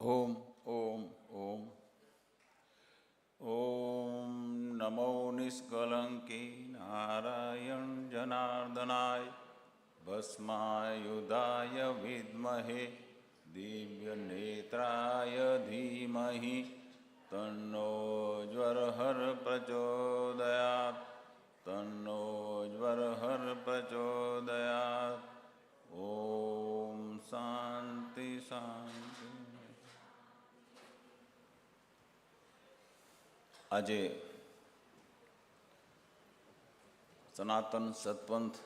ઓમ ઓમ ઓમ ઓમ નમો નિષ્કલંકી નારાયણ જનાર્દનાય ભસ્માયુધાય વિદ્મહે દિવ્ય નેત્રાય ધીમહિ તન્નો જ્વરહર પ્રચોદયાત તન્નો જ્વરહર પ્રચોદયાત. ઓમ શાંતિ શાંતિ. આજે સનાતન સત્પંથ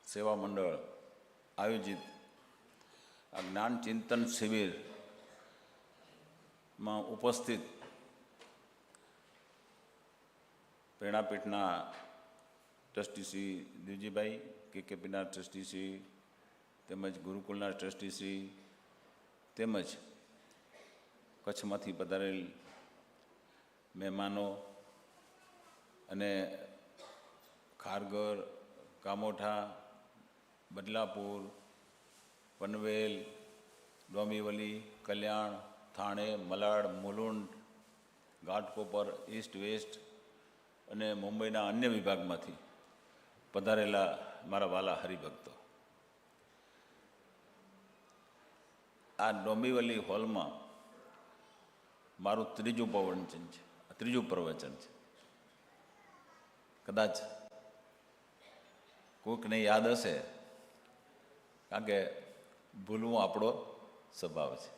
સેવા મંડળ આયોજિત આ જ્ઞાન ચિંતન શિબિરમાં ઉપસ્થિત પ્રેરણાપીઠના ટ્રસ્ટી શ્રી દેવજીભાઈ, કેકેપીના ટ્રસ્ટી શ્રી, તેમજ ગુરુકુળના ટ્રસ્ટી શ્રી, તેમજ કચ્છમાંથી પધારેલ મહેમાનો અને ખારઘર, કામોઠા, બદલાપુર, પનવેલ, ડોંબીવલી, કલ્યાણ, થાણે, મલાડ, મુલુંડ, ઘાટકોપર, ઈસ્ટ વેસ્ટ અને મુંબઈના અન્ય વિભાગમાંથી પધારેલા મારા વાલા હરિભક્તો, આ ડોંબીવલી હોલમાં મારું ત્રીજું પ્રવચન છે. કદાચ કોઈકને યાદ હશે, કારણ કે ભૂલવું આપણો સ્વભાવ છે.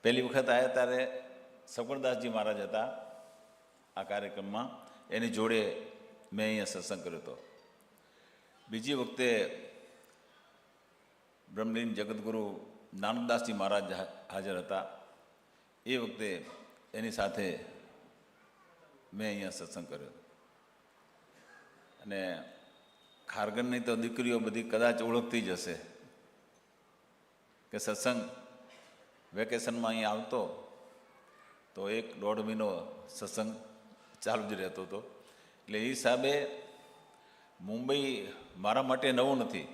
પહેલી વખત આવ્યા ત્યારે સગવણદાસજી મહારાજ હતા આ કાર્યક્રમમાં, એની જોડે મેં અહીંયા સત્સંગ કર્યો હતો. બીજી વખતે બ્રહ્મલીન જગતગુરુ નાનકદાસજી મહારાજ હાજર હતા, એ વખતે એની સાથે મેં અહીંયા સત્સંગ કર્યો. અને ખારગનની તો દીકરીઓ બધી કદાચ ઓળખતી જ હશે કે સત્સંગ વેકેશનમાં અહીંયા આવતો તો 1-1.5 મહિનો સત્સંગ ચાલુ જ રહેતો હતો. એટલે એ હિસાબે મુંબઈ મારા માટે નવું નથી.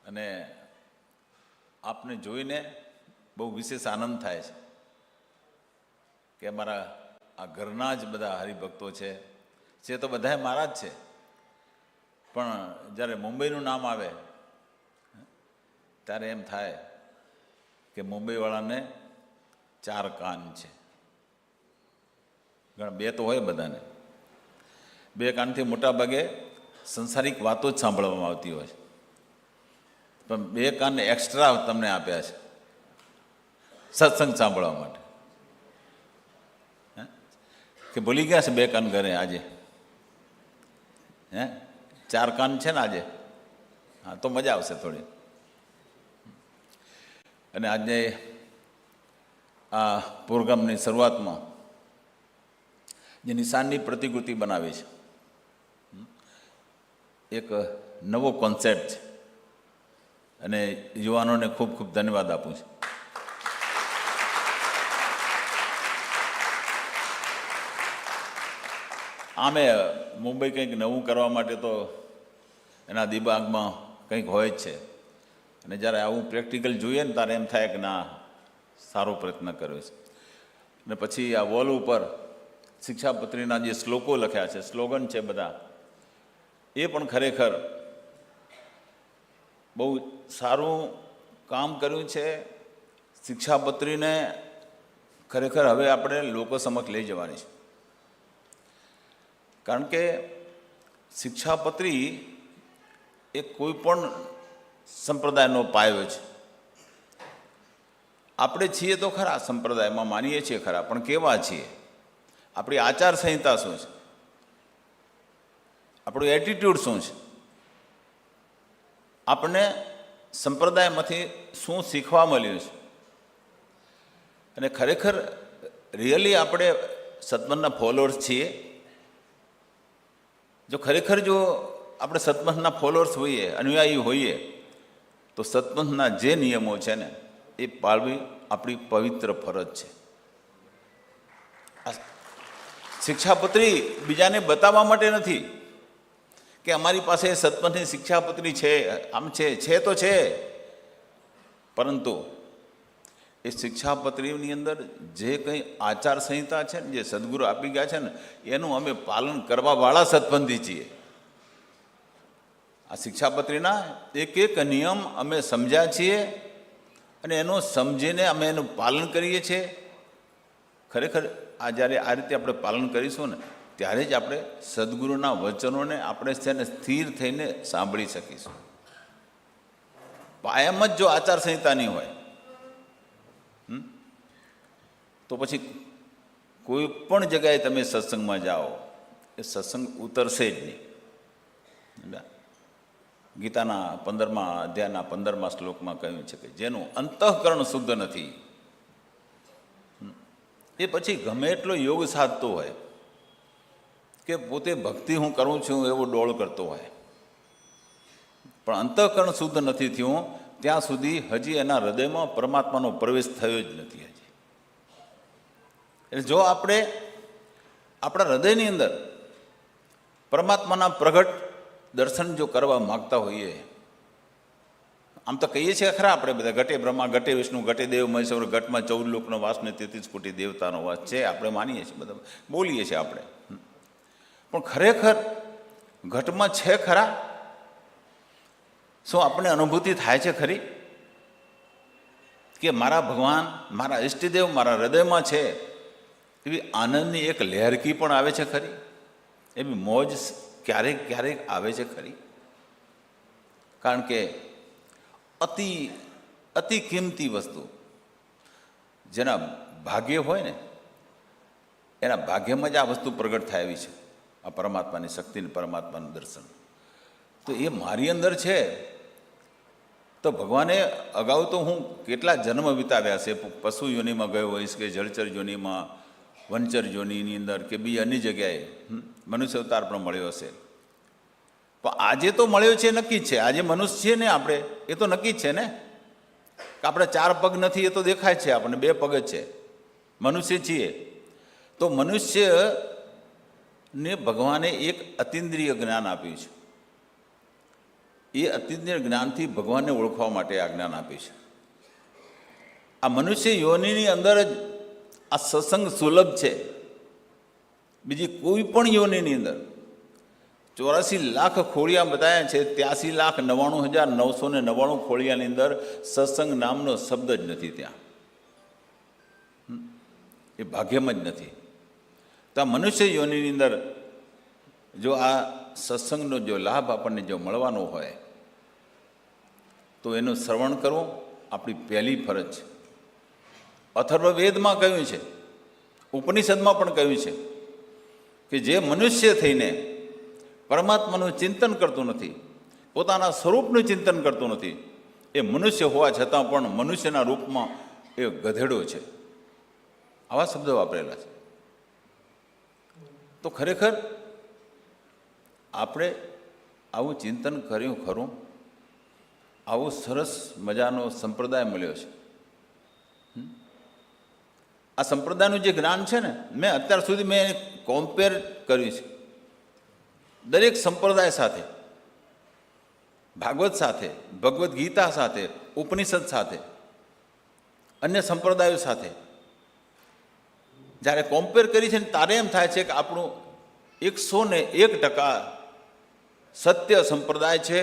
અને આપને જોઈને બહુ વિશેષ આનંદ થાય છે કે મારા આ ઘરના જ બધા હરિભક્તો છે તો બધાએ મારા જ છે, પણ જ્યારે મુંબઈનું નામ આવે ત્યારે એમ થાય કે મુંબઈવાળાને 4 કાન છે. ઘણા 2 તો હોય બધાને, 2 કાનથી મોટા ભાગે સંસારિક વાતો જ સાંભળવામાં આવતી હોય છે, પણ 2 કાન એક્સ્ટ્રા તમને આપ્યા છે સત્સંગ સાંભળવા માટે. કે ભૂલી ગયા છે 2 કાન ઘરે આજે? 4 કાન છે ને આજે? હા, તો મજા આવશે થોડી. અને આજે આ પ્રોગ્રામની શરૂઆતમાં જે નિશાનની પ્રતિકૃતિ બનાવી છે, એક નવો કોન્સેપ્ટ છે અને યુવાનોને ખૂબ ખૂબ ધન્યવાદ આપું છું. આમે મુંબઈ કંઈક નવું કરવા માટે તો એના દિમાગમાં કંઈક હોય જ છે, અને જ્યારે આવું પ્રેક્ટિકલ જોઈએ ને ત્યારે એમ થાય કે ના, સારો પ્રયત્ન કર્યો છે. અને પછી આ વોલ ઉપર શિક્ષાપત્રીના જે શ્લોકો લખ્યા છે, સ્લોગન છે બધા, એ પણ ખરેખર બહુ સારું કામ કર્યું છે. શિક્ષાપત્રીને ખરેખર હવે આપણે લોકો સમક્ષ લઈ જવાની છે, કારણ કે શિક્ષાપત્રી એ કોઈ પણ સંપ્રદાયનો પાયો છે. આપણે છીએ તો ખરા, સંપ્રદાયમાં માનીએ છીએ ખરા, પણ કેવા છીએ? આપણી આચાર સંહિતા શું છે? આપણું એટીટ્યૂડ શું છે? આપણને સંપ્રદાયમાંથી શું શીખવા મળ્યું છે? અને ખરેખર રિયલી આપણે સત્પંથના ફોલોઅર્સ છીએ? જો ખરેખર જો આપણે સત્પંથના ફોલોઅર્સ હોઈએ, અનુયાયી હોઈએ, તો સત્પંથના જે નિયમો છે ને એ પાળવી આપણી પવિત્ર ફરજ છે. શિક્ષાપત્રી બીજાને બતાવવા માટે નથી કે અમારી પાસે સત્પથની શિક્ષાપત્રી છે, આમ છે તો છે, પરંતુ એ શિક્ષાપત્રીની અંદર જે કંઈ આચાર સંહિતા છે ને, જે સદગુરુ આપી ગયા છે ને, એનું અમે પાલન કરવાવાળા સત્પંથી છીએ. આ શિક્ષાપત્રીના એક એક નિયમ અમે સમજ્યા છીએ અને એનો સમજીને અમે એનું પાલન કરીએ છીએ. ખરેખર આ જ્યારે આ રીતે આપણે પાલન કરીશું ને, ત્યારે જ આપણે સદગુરુના વચનોને આપણે છે ને સ્થિર થઈને સાંભળી શકીશું. પાયામાં જ જો આચાર સંહિતા નહીં હોય તો પછી કોઈ પણ જગ્યાએ તમે સત્સંગમાં જાઓ, એ સત્સંગ ઉતરશે જ નહીં. ગીતાના 15મા અધ્યાયના 15મા શ્લોકમાં કહ્યું છે કે જેનું અંતઃકરણ શુદ્ધ નથી, એ પછી ગમે એટલો યોગ સાધતો હોય કે પોતે ભક્તિ હું કરું છું એવો ડોળ કરતો હોય, પણ અંતઃકરણ શુદ્ધ નથી થયું ત્યાં સુધી હજી એના હૃદયમાં પરમાત્માનો પ્રવેશ થયો જ નથી. હજી એટલે જો આપણે આપણા હૃદયની અંદર પરમાત્માના પ્રગટ દર્શન જો કરવા માગતા હોઈએ, આમ તો કહીએ છીએ ખરા આપણે બધા, ઘટે બ્રહ્મા, ઘટે વિષ્ણુ, ઘટે દેવ મહેશ્વર, ઘટમાં 14 લોકનો વાસ ને 33 કોટી દેવતાનો વાસ છે, આપણે માનીએ છીએ, બધા બોલીએ છીએ આપણે. પણ ખરેખર ઘટમાં છે ખરા? શું આપણે અનુભૂતિ થાય છે ખરી કે મારા ભગવાન, મારા ઈષ્ટદેવ મારા હૃદયમાં છે? એવી આનંદની એક લહેરકી પણ આવે છે ખરી? એવી મોજ ક્યારેક ક્યારેક આવે છે ખરી? કારણ કે અતિ અતિ કિંમતી વસ્તુ જેના ભાગ્ય હોય ને, એના ભાગ્યમાં જ આ વસ્તુ પ્રગટ થાય એવી છે, આ પરમાત્માની શક્તિ ને પરમાત્માનું દર્શન. તો એ મારી અંદર છે તો ભગવાને અગાઉ તો હું કેટલા જન્મ વિતાવ્યા છે, પશુ યોનિમાં ગયો હોઈશ કે જળચર યોનિમાં, વંચર યોનિની અંદર કે બી અન્ય જગ્યાએ મનુષ્ય અવતાર પણ મળ્યો હશે. પણ આજે તો મળ્યો છે નક્કી જ છે, આજે મનુષ્ય છે ને આપણે, એ તો નક્કી જ છે ને કે આપણે 4 પગ નથી, એ તો દેખાય છે, આપણને 2 પગ જ છે, મનુષ્ય છીએ. તો મનુષ્યને ભગવાને એક અતિન્દ્રિય જ્ઞાન આપ્યું છે. એ અતિન્દ્રિય જ્ઞાનથી ભગવાનને ઓળખવા માટે આ જ્ઞાન આપ્યું છે. આ મનુષ્ય યોનિની અંદર જ આ સત્સંગ સુલભ છે. બીજી કોઈ પણ યોનિની અંદર 84 લાખ ખોળિયા બતાવ્યા છે, 83,99,999 ખોળિયાની અંદર સત્સંગ નામનો શબ્દ જ નથી. ત્યાં એ ભાગ્યમાં જ નથી. તો આ મનુષ્ય યોનિની અંદર જો આ સત્સંગનો જો લાભ આપણને જો મળવાનો હોય તો એનું શ્રવણ કરવું આપણી પહેલી ફરજ છે. અથર્વવેદમાં કહ્યું છે, ઉપનિષદમાં પણ કહ્યું છે કે જે મનુષ્ય થઈને પરમાત્માનું ચિંતન કરતું નથી, પોતાના સ્વરૂપનું ચિંતન કરતું નથી, એ મનુષ્ય હોવા છતાં પણ મનુષ્યના રૂપમાં એ ગધેડો છે. આવા શબ્દો વાપરેલા છે. તો ખરેખર આપણે આવું ચિંતન કર્યું ખરું? આવો સરસ મજાનો સંપ્રદાય મળ્યો છે. આ સંપ્રદાયનું જે જ્ઞાન છે ને, મેં અત્યાર સુધી મેં કમ્પેર કર્યું છે દરેક સંપ્રદાય સાથે, ભાગવત સાથે, ભગવદ્ ગીતા સાથે, ઉપનિષદ સાથે, અન્ય સંપ્રદાયો સાથે જ્યારે કમ્પેર કરી છે ને, ત્યારે એમ થાય છે કે આપણું 101% સત્ય સંપ્રદાય છે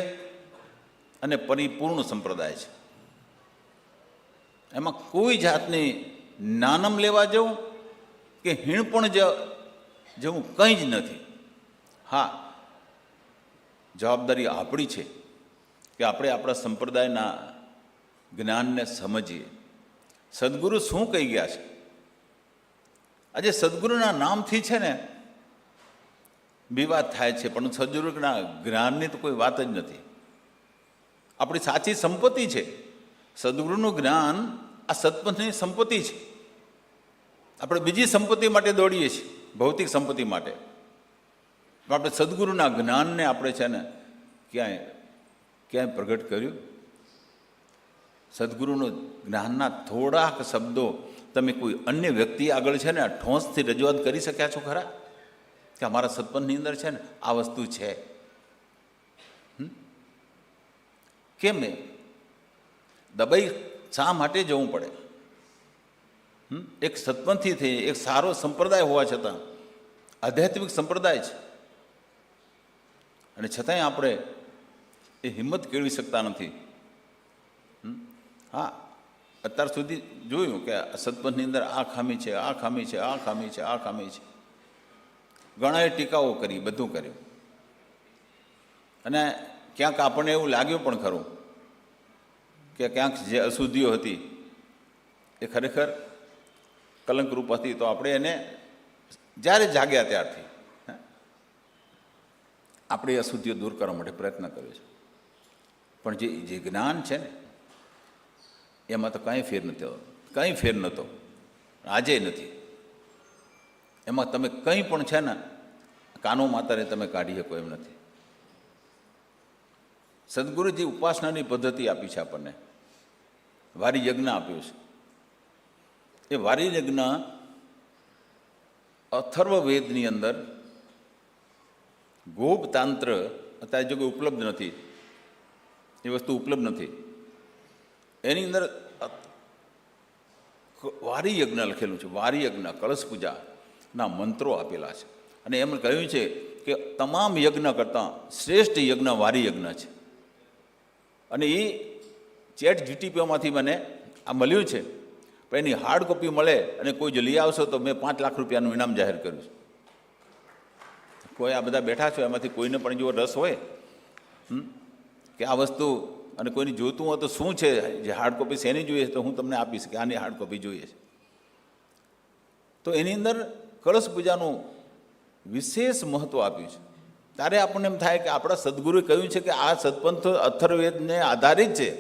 અને પરિપૂર્ણ સંપ્રદાય છે. એમાં કોઈ જાતની નાનમ લેવા જવું કે હીણ પણ જવું કંઈ જ નથી. હા, જવાબદારી આપણી છે કે આપણે આપણા સંપ્રદાયના જ્ઞાનને સમજીએ. સદગુરુ શું કહી ગયા છે? આજે સદગુરુના નામથી છે ને વિવાદ થાય છે, પણ સદગુરુના જ્ઞાનની તો કોઈ વાત જ નથી. આપણી સાચી સંપત્તિ છે સદગુરુનું જ્ઞાન. આ સત્પથની સંપત્તિ છે. આપણે બીજી સંપત્તિ માટે દોડીએ છીએ, ભૌતિક સંપત્તિ માટે. આપણે સદગુરુના જ્ઞાનને આપણે છે ને ક્યાંય પ્રગટ કર્યું? સદગુરુનું જ્ઞાનના થોડાક શબ્દો તમે કોઈ અન્ય વ્યક્તિ આગળ છે ને ઠોંસથી રજૂઆત કરી શક્યા છો ખરા કે અમારા સત્પથની અંદર છે ને આ વસ્તુ છે? કેમ એ દબાઈ શા માટે જવું પડે? એક સત્પંથી થઈ, એક સારો સંપ્રદાય હોવા છતાં આધ્યાત્મિક સંપ્રદાય છે, અને છતાંય આપણે એ હિંમત કેળવી શકતા નથી. હા, અત્યાર સુધી જોયું કે સત્પંથની અંદર આ ખામી છે, આ ખામી છે, આ ખામી છે, આ ખામી છે. ઘણાએ ટીકાઓ કરી, બધું કર્યું, અને ક્યાંક આપણને એવું લાગ્યું પણ ખરું કે ક્યાંક જે અશુદ્ધિઓ હતી એ ખરેખર કલંકરૂપ હતી. તો આપણે એને જ્યારે જાગ્યા ત્યારથી આપણે એ અશુદ્ધિઓ દૂર કરવા માટે પ્રયત્ન કર્યો છે. પણ જે જ્ઞાન છે ને એમાં તો કાંઈ ફેર નથી, કંઈ ફેર નહોતો, આજે નથી. એમાં તમે કંઈ પણ છે ને કાનો માતાને તમે કાઢી શકો એમ નથી. સદગુરુજી ઉપાસનાની પદ્ધતિ આપી છે આપણને, વારી યજ્ઞ આપ્યું છે. એ વારી યજ્ઞ અથર્વવેદની અંદર ગોપતાંત્ર અત્યારે જો કોઈ ઉપલબ્ધ નથી, એ વસ્તુ ઉપલબ્ધ નથી, એની અંદર વારી યજ્ઞ લખેલું છે. વારી યજ્ઞ, કળશ પૂજાના મંત્રો આપેલા છે, અને એમ કહ્યું છે કે તમામ યજ્ઞ કરતાં શ્રેષ્ઠ યજ્ઞ વારી યજ્ઞ છે. અને એ ChatGPTમાંથી મને આ મળ્યું છે, પણ એની હાર્ડ કોપી મળે અને કોઈ જો લઈ આવશો તો મેં 5 લાખ રૂપિયાનું ઇનામ જાહેર કર્યું છે. કોઈ આ બધા બેઠા છો એમાંથી કોઈને પણ જો રસ હોય કે આ વસ્તુ અને કોઈને જોઈતું હોય તો શું છે, જે હાર્ડ કોપી શેની જોઈએ તો હું તમને આપીશ કે આની હાર્ડ કોપી જોઈએ છે. તો એની અંદર કળશ પૂજાનું વિશેષ મહત્ત્વ આપ્યું છે. ત્યારે આપણને એમ થાય કે આપણા સદગુરુએ કહ્યું છે કે આ સત્પંથ અથર્વવેદને આધારિત છે.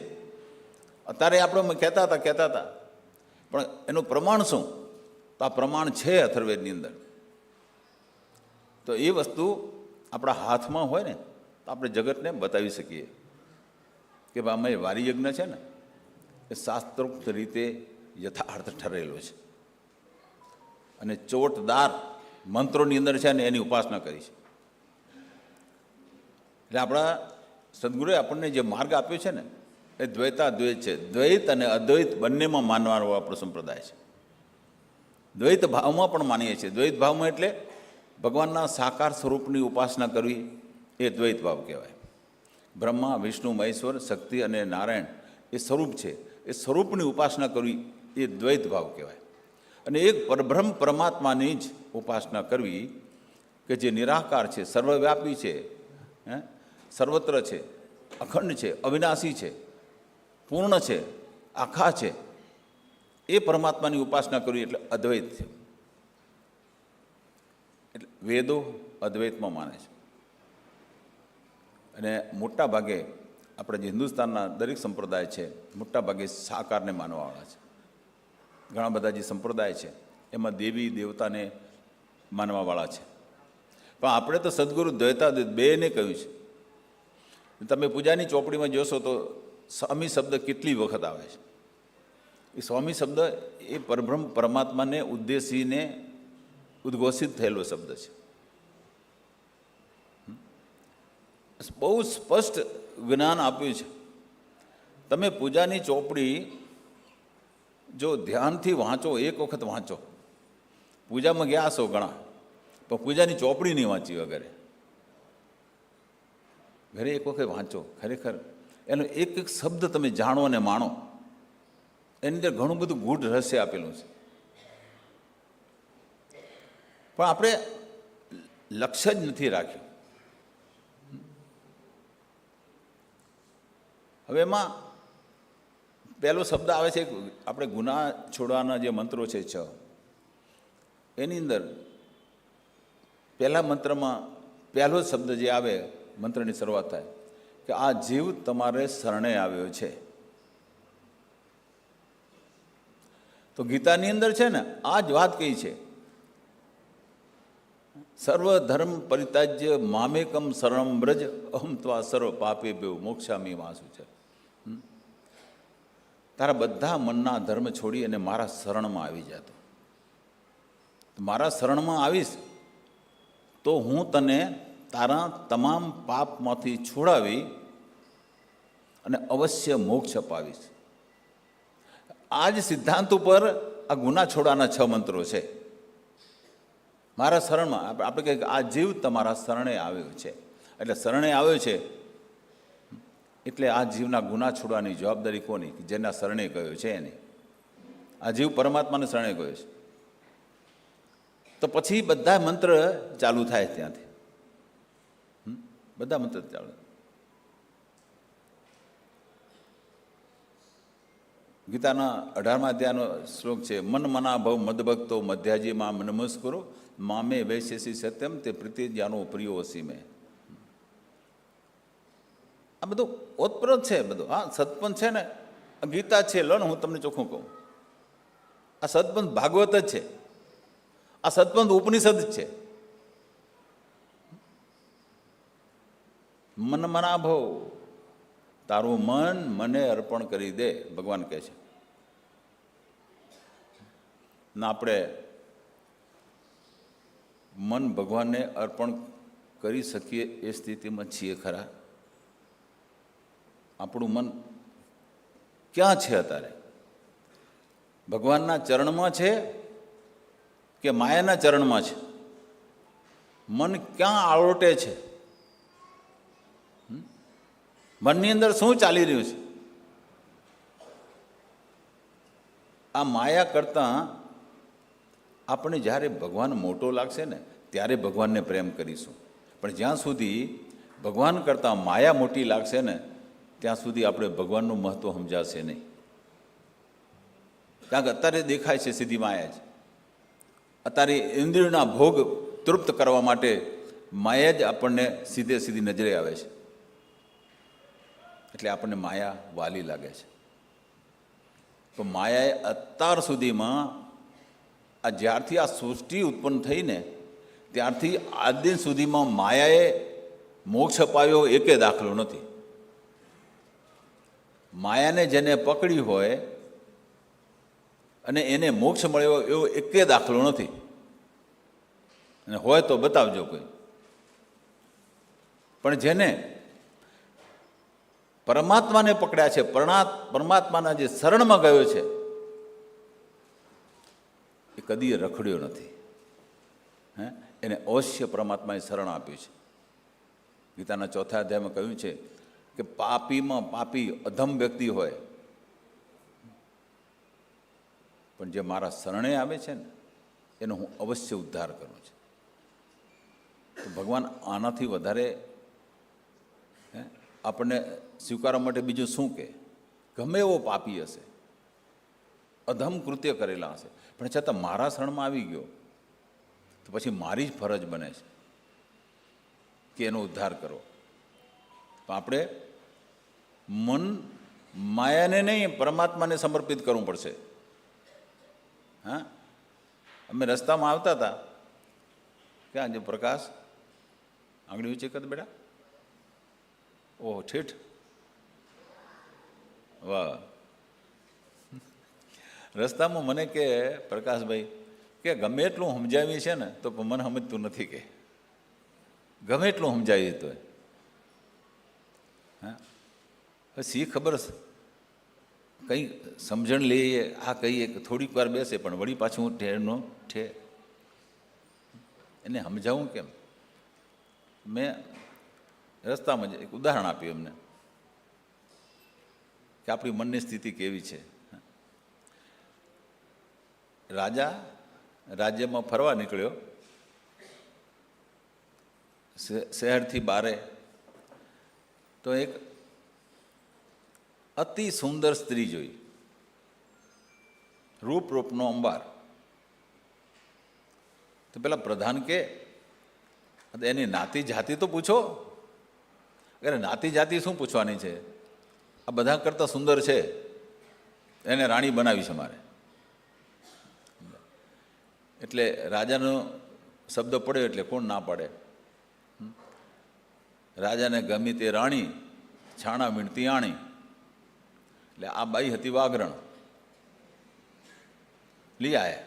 અત્યારે આપણે કહેતા હતા, પણ એનું પ્રમાણ શું? તો આ પ્રમાણ છે અથર્વવેદની અંદર. તો એ વસ્તુ આપણા હાથમાં હોય ને તો આપણે જગતને બતાવી શકીએ કે ભાઈ અમે વારી યજ્ઞ છે ને એ શાસ્ત્રોક્ત રીતે યથાર્થ ઠરેલો છે, અને ચોટદાર મંત્રોની અંદર છે ને એની ઉપાસના કરી છે. એટલે આપણા સદગુરુએ આપણને જે માર્ગ આપ્યો છે ને એ દ્વૈતાદ્વૈત છે. દ્વૈત અને અદ્વૈત બંનેમાં માનવાનો આપણો સંપ્રદાય છે. દ્વૈત ભાવમાં પણ માનીએ છીએ. દ્વૈત ભાવમાં એટલે ભગવાનના સાકાર સ્વરૂપની ઉપાસના કરવી એ દ્વૈત ભાવ કહેવાય. બ્રહ્મા, વિષ્ણુ, મહેશ્વર, શક્તિ અને નારાયણ એ સ્વરૂપ છે, એ સ્વરૂપની ઉપાસના કરવી એ દ્વૈત ભાવ કહેવાય. અને એક પરબ્રહ્મ પરમાત્માની જ ઉપાસના કરવી કે જે નિરાકાર છે, સર્વવ્યાપી છે, સર્વત્ર છે, અખંડ છે, અવિનાશી છે, પૂર્ણ છે, આખા છે, એ પરમાત્માની ઉપાસના કરવી એટલે અદ્વૈત છે. એટલે વેદો અદ્વૈતમાં માને છે, અને મોટા ભાગે આપણે જે હિન્દુસ્તાનના દરેક સંપ્રદાય છે મોટા ભાગે સાકારને માનવાવાળા છે. ઘણા બધા જે સંપ્રદાય છે એમાં દેવી દેવતાને માનવાવાળા છે. પણ આપણે તો સદગુરુ દ્વૈતાદ્વૈત બેને કહ્યું છે. તમે પૂજાની ચોપડીમાં જોશો તો સ્વામી શબ્દ કેટલી વખત આવે છે. એ સ્વામી શબ્દ એ પરબ્રહ્મ પરમાત્માને ઉદ્દેશીને ઉદ્ઘોષિત થયેલો શબ્દ છે. બહુ સ્પષ્ટ જ્ઞાન આપ્યું છે. તમે પૂજાની ચોપડી જો ધ્યાનથી વાંચો, એક વખત વાંચો, પૂજામાં ગયા હશો ઘણા, પણ પૂજાની ચોપડી નહીં વાંચી વગેરે, ઘરે એક વખત વાંચો, ખરેખર એનો એક એક શબ્દ તમે જાણો અને માણો. એની અંદર ઘણું બધું ગૂઢ રહસ્ય આપેલું છે, પણ આપણે લક્ષ્ય જ નથી રાખ્યું. હવે એમાં પહેલો શબ્દ આવે છે, આપણે ગુના છોડવાના જે મંત્રો છે 6, એની અંદર પહેલા મંત્રમાં પહેલો જ શબ્દ જે આવે, મંત્રની શરૂઆત થાય કે આ જીવ તમારે શરણે આવ્યો છે. તો ગીતાની અંદર છે ને આ જ વાત કહી છે, સર્વ ધર્મ પરિત્યાજ્ય મામેકમ શરણમ વ્રજ અહમ ત્વા સર્વ પાપેભ્યો મોક્ષામિ વાસુ છે. તારા બધા મનના ધર્મ છોડી અને મારા શરણમાં આવી જતો. મારા શરણમાં આવીશ તો હું તને તારા તમામ પાપમાંથી છોડાવી અને અવશ્ય મોક્ષ અપાવીશ. આ જ સિદ્ધાંત ઉપર આ ગુના છોડાના 6 મંત્રો છે. મારા શરણમાં આપણે કહીએ આ જીવ તમારા શરણે આવ્યો છે, એટલે શરણે આવ્યો છે એટલે આ જીવના ગુના છોડવાની જવાબદારી કોની? જેના શરણે ગયો છે એની. આ જીવ પરમાત્માને શરણે ગયો છે તો પછી બધા મંત્ર ચાલુ થાય ત્યાંથી. બધા મંત્ર ચાલુ. ગીતાના 18મા અધ્યાયનો શ્લોક છે, મન મના ભવ મદભક્તો મધ્યાજી માં નમસ્કરો મામે વૈશેષી સત્યમ તે પ્રીતિ જાનો પ્રિયો અસીમે. આ બધું ઓતપ્રોત છે બધું. હા, સત્પંથ છે ને, ગીતા છે. લો ને, હું તમને ચોખ્ખું કહું, આ સત્પંથ ભાગવત જ છે. આ સત્પંથ ઉપનિષદ જ છે. મન મના ભવ, તારું મન મને અર્પણ કરી દે, ભગવાન કહે છે. ના, આપણે મન ભગવાનને અર્પણ કરી શકીએ એ સ્થિતિમાં છીએ ખરા? આપણું મન ક્યાં છે અત્યારે? ભગવાનના ચરણમાં છે કે માયાના ચરણમાં છે? મન ક્યાં આળોટે છે? મનની અંદર શું ચાલી રહ્યું છે? આ માયા કરતાં આપણે જ્યારે ભગવાન મોટો લાગશે ને ત્યારે ભગવાનને પ્રેમ કરીશું. પણ જ્યાં સુધી ભગવાન કરતાં માયા મોટી લાગશે ને ત્યાં સુધી આપણે ભગવાનનું મહત્ત્વ સમજાશે નહીં. કારણ કે અત્યારે દેખાય છે સીધી માયા જ. અત્યારે ઇન્દ્રિયોના ભોગ તૃપ્ત કરવા માટે માયા જ આપણને સીધે સીધી નજરે આવે છે. એટલે આપણને માયા વાલી લાગે છે. તો માયાએ અત્યાર સુધીમાં આ જ્યારથી આ સૃષ્ટિ ઉત્પન્ન થઈને ત્યારથી આજ દિન સુધીમાં માયાએ મોક્ષ અપાવ્યો એકે દાખલો નથી. માયાને જેને પકડી હોય અને એને મોક્ષ મળ્યો એવો એકે દાખલો નથી. અને હોય તો બતાવજો કોઈ. પણ જેને પરમાત્માને પકડ્યા છે, પરમાત્માના જે શરણમાં ગયો છે, એ કદી રખડ્યો નથી. એને અવશ્ય પરમાત્માએ શરણ આપ્યું છે. ગીતાના 4થા અધ્યાયમાં કહ્યું છે કે પાપીમાં પાપી અધમ વ્યક્તિ હોય પણ જે મારા શરણે આવે છે ને એનો હું અવશ્ય ઉદ્ધાર કરું છું. તો ભગવાન આનાથી વધારે આપણને સ્વીકારવા માટે બીજું શું કહે? ગમે એવો પાપી હશે, અધમ કૃત્ય કરેલા હશે, પણ છતાં મારા શરણમાં આવી ગયો તો પછી મારી જ ફરજ બને છે કે એનો ઉદ્ધાર કરો. તો આપણે મન માયાને નહીં પરમાત્માને સમર્પિત કરવું પડશે. હા, અમે રસ્તામાં આવતા હતા, ક્યાં જે પ્રકાશ આંગળી ઊંચી કર બેટા. ઓહ, ઠીઠ, વાહ. રસ્તામાં મને કે પ્રકાશભાઈ કે ગમે એટલું સમજાવી છે ને તો મને સમજતું નથી, કે ગમે એટલું સમજાવીએ તો. હા, શી ખબર કંઈ સમજણ લઈએ, આ કહીએ કે થોડીક વાર બેસે પણ વળી પાછું હું ઠેરનો ઠેર. એને સમજાવું કેમ? મેં રસ્તામાં જ એક ઉદાહરણ આપ્યું એમને કે આપણી મનની સ્થિતિ કેવી છે. રાજા રાજ્યમાં ફરવા નીકળ્યો, શહેરથી બારે, તો એક અતિ સુંદર સ્ત્રી જોઈ, રૂપનો અંબાર. તો પેલા પ્રધાન કે એની નાતી જાતિ તો પૂછો. અરે નાતી જાતિ શું પૂછવાની છે, આ બધા કરતાં સુંદર છે, એને રાણી બનાવી છે મારે. એટલે રાજાનો શબ્દ પડ્યો એટલે કોણ ના પાડે? રાજાને ગમી તે રાણી, છાણા વીણતી આણી. એટલે આ બાઈ હતી વાઘરણ. લઈ આયા,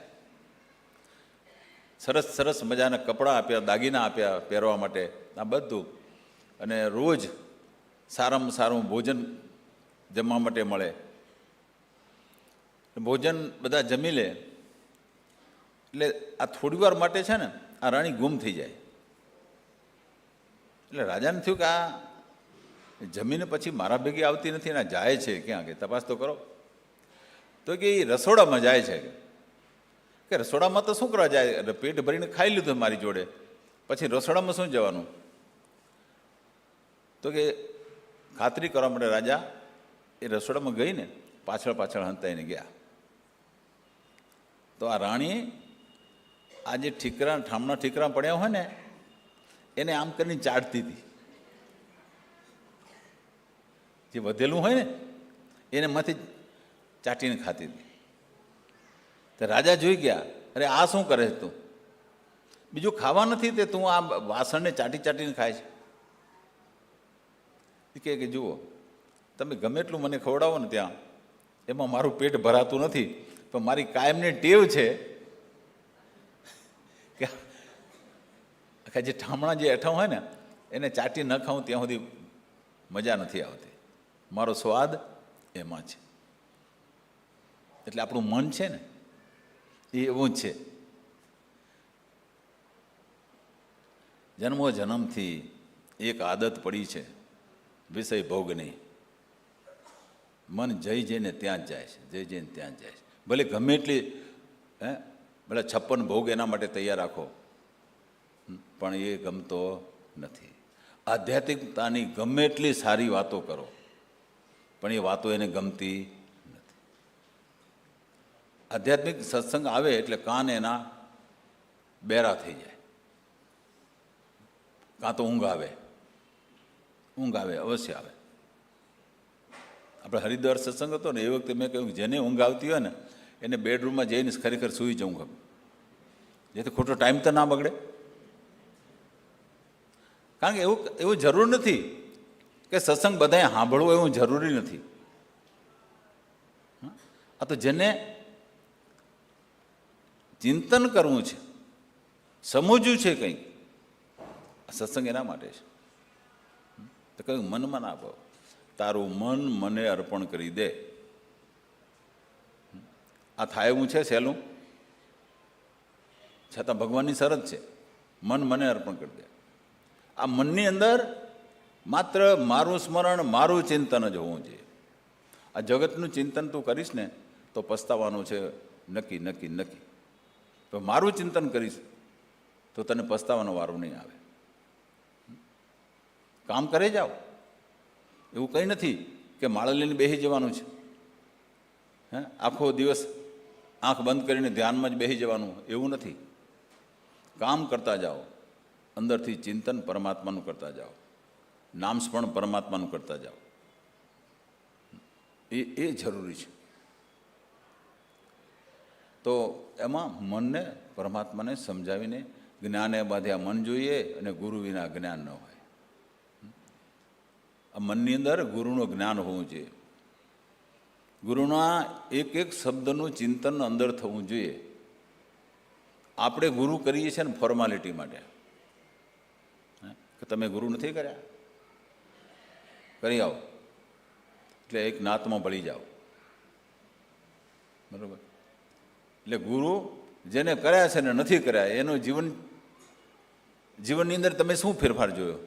સરસ સરસ મજાના કપડાં આપ્યા, દાગીના આપ્યા પહેરવા માટે, આ બધું, અને રોજ સારામાં સારું ભોજન જમવા માટે મળે. ભોજન બધા જમી લે એટલે આ થોડી વાર માટે છે ને આ રાણી ગુમ થઈ જાય. એટલે રાજાને થયું કે આ જમીને પછી મારા ભેગી આવતી નથી ને જાય છે ક્યાં, કે તપાસ તો કરો. તો કે એ રસોડામાં જાય છે. કે રસોડામાં તો શું કરવા જાય, પેટ ભરીને ખાઈ લીધું મારી જોડે, પછી રસોડામાં શું જવાનું. તો કે ખાતરી કરવા માટે રાજા એ રસોડામાં ગઈને પાછળ પાછળ હંતાઈને ગયા. તો આ રાણી આ જે ઠીકરા ઠામણા ઠીકરા પડ્યા હોય ને એને આમ કરીને ચાટતી હતી. જે વધેલું હોય ને એને માંથી ચાટીને ખાતી હતી. તો રાજા જોઈ ગયા, અરે આ શું કરે છે તું, બીજું ખાવા નથી તે તું આ વાસણને ચાટી ચાટીને ખાય છે. કે જુઓ તમે ગમે એટલું મને ખવડાવો ને ત્યાં એમાં મારું પેટ ભરાતું નથી, પણ મારી કાયમની ટેવ છે કે આખા જે ઠામણા જે અઠા હોય ને એને ચાટી ન ખાવું ત્યાં સુધી મજા નથી આવતી. મારો સ્વાદ એમાં છે. એટલે આપણું મન છે ને એ એવું જ છે. જન્મો જન્મથી એક આદત પડી છે વિષય ભોગની. મન જઈ જઈને ત્યાં જ જાય છે, જઈ જઈને ત્યાં જ જાય છે. ભલે ગમે એટલી ભલે 56 ભોગ એના માટે તૈયાર રાખો, પણ એ ગમતો નથી. આધ્યાત્મિકતાની ગમે એટલી સારી વાતો કરો, પણ એ વાતો એને ગમતી નથી. આધ્યાત્મિક સત્સંગ આવે એટલે કાન એના બેરા થઈ જાય. કાં તો ઊંઘ આવે અવશ્ય આવે. આપણે હરિદ્વાર સત્સંગ હતો ને એ વખતે મેં કહ્યું જેને ઊંઘ આવતી હોય ને એને બેડરૂમમાં જઈને ખરેખર સૂઈ જવું ગમે, જેથી ખોટો ટાઈમ તો ના બગડે. કારણ કે એવું જરૂર નથી કે સત્સંગ બધાએ સાંભળવું, એવું જરૂરી નથી. આ તો જેને ચિંતન કરવું છે, સમજવું છે કંઈક, સત્સંગ એના માટે છે. તો કહ્યું મનમાં ના ભાવ, તારું મન મને અર્પણ કરી દે. આ થાય એવું છે સહેલું, છતાં ભગવાનની શરત છે, મન મને અર્પણ કરી દે. આ મનની અંદર માત્ર મારું સ્મરણ, મારું ચિંતન જ હોવું જોઈએ. આ જગતનું ચિંતન તું કરીશ ને તો પસ્તાવાનું છે નક્કી નક્કી નક્કી. તો મારું ચિંતન કરીશ તો તને પસ્તાવાનો વારો નહીં આવે. કામ કરે જાઓ, એવું કંઈ નથી કે માળા લઈને બેસી જવાનું છે. આખો દિવસ આંખ બંધ કરીને ધ્યાનમાં જ બેસી જવાનું, એવું નથી. કામ કરતા જાઓ, અંદરથી ચિંતન પરમાત્માનું કરતા જાઓ, નામસ્મરણ પરમાત્માનું કરતા જાઓ. એ જરૂરી છે. તો એમાં મનને પરમાત્માને સમજાવીને જ્ઞાને બાંધ્યા મન જોઈએ, અને ગુરુ વિના જ્ઞાન ન હોય. આ મનની અંદર ગુરુનું જ્ઞાન હોવું જોઈએ. ગુરુના એક એક શબ્દનું ચિંતન અંદર થવું જોઈએ. આપણે ગુરુ કરીએ છીએ ને ફોર્માલિટી માટે, કે તમે ગુરુ નથી કર્યા, કરી આવો એટલે એક નાતમાં ભળી જાઓ, બરાબર. એટલે ગુરુ જેને કર્યા છે ને નથી કર્યા એનું જીવનની અંદર તમે શું ફેરફાર જોયો,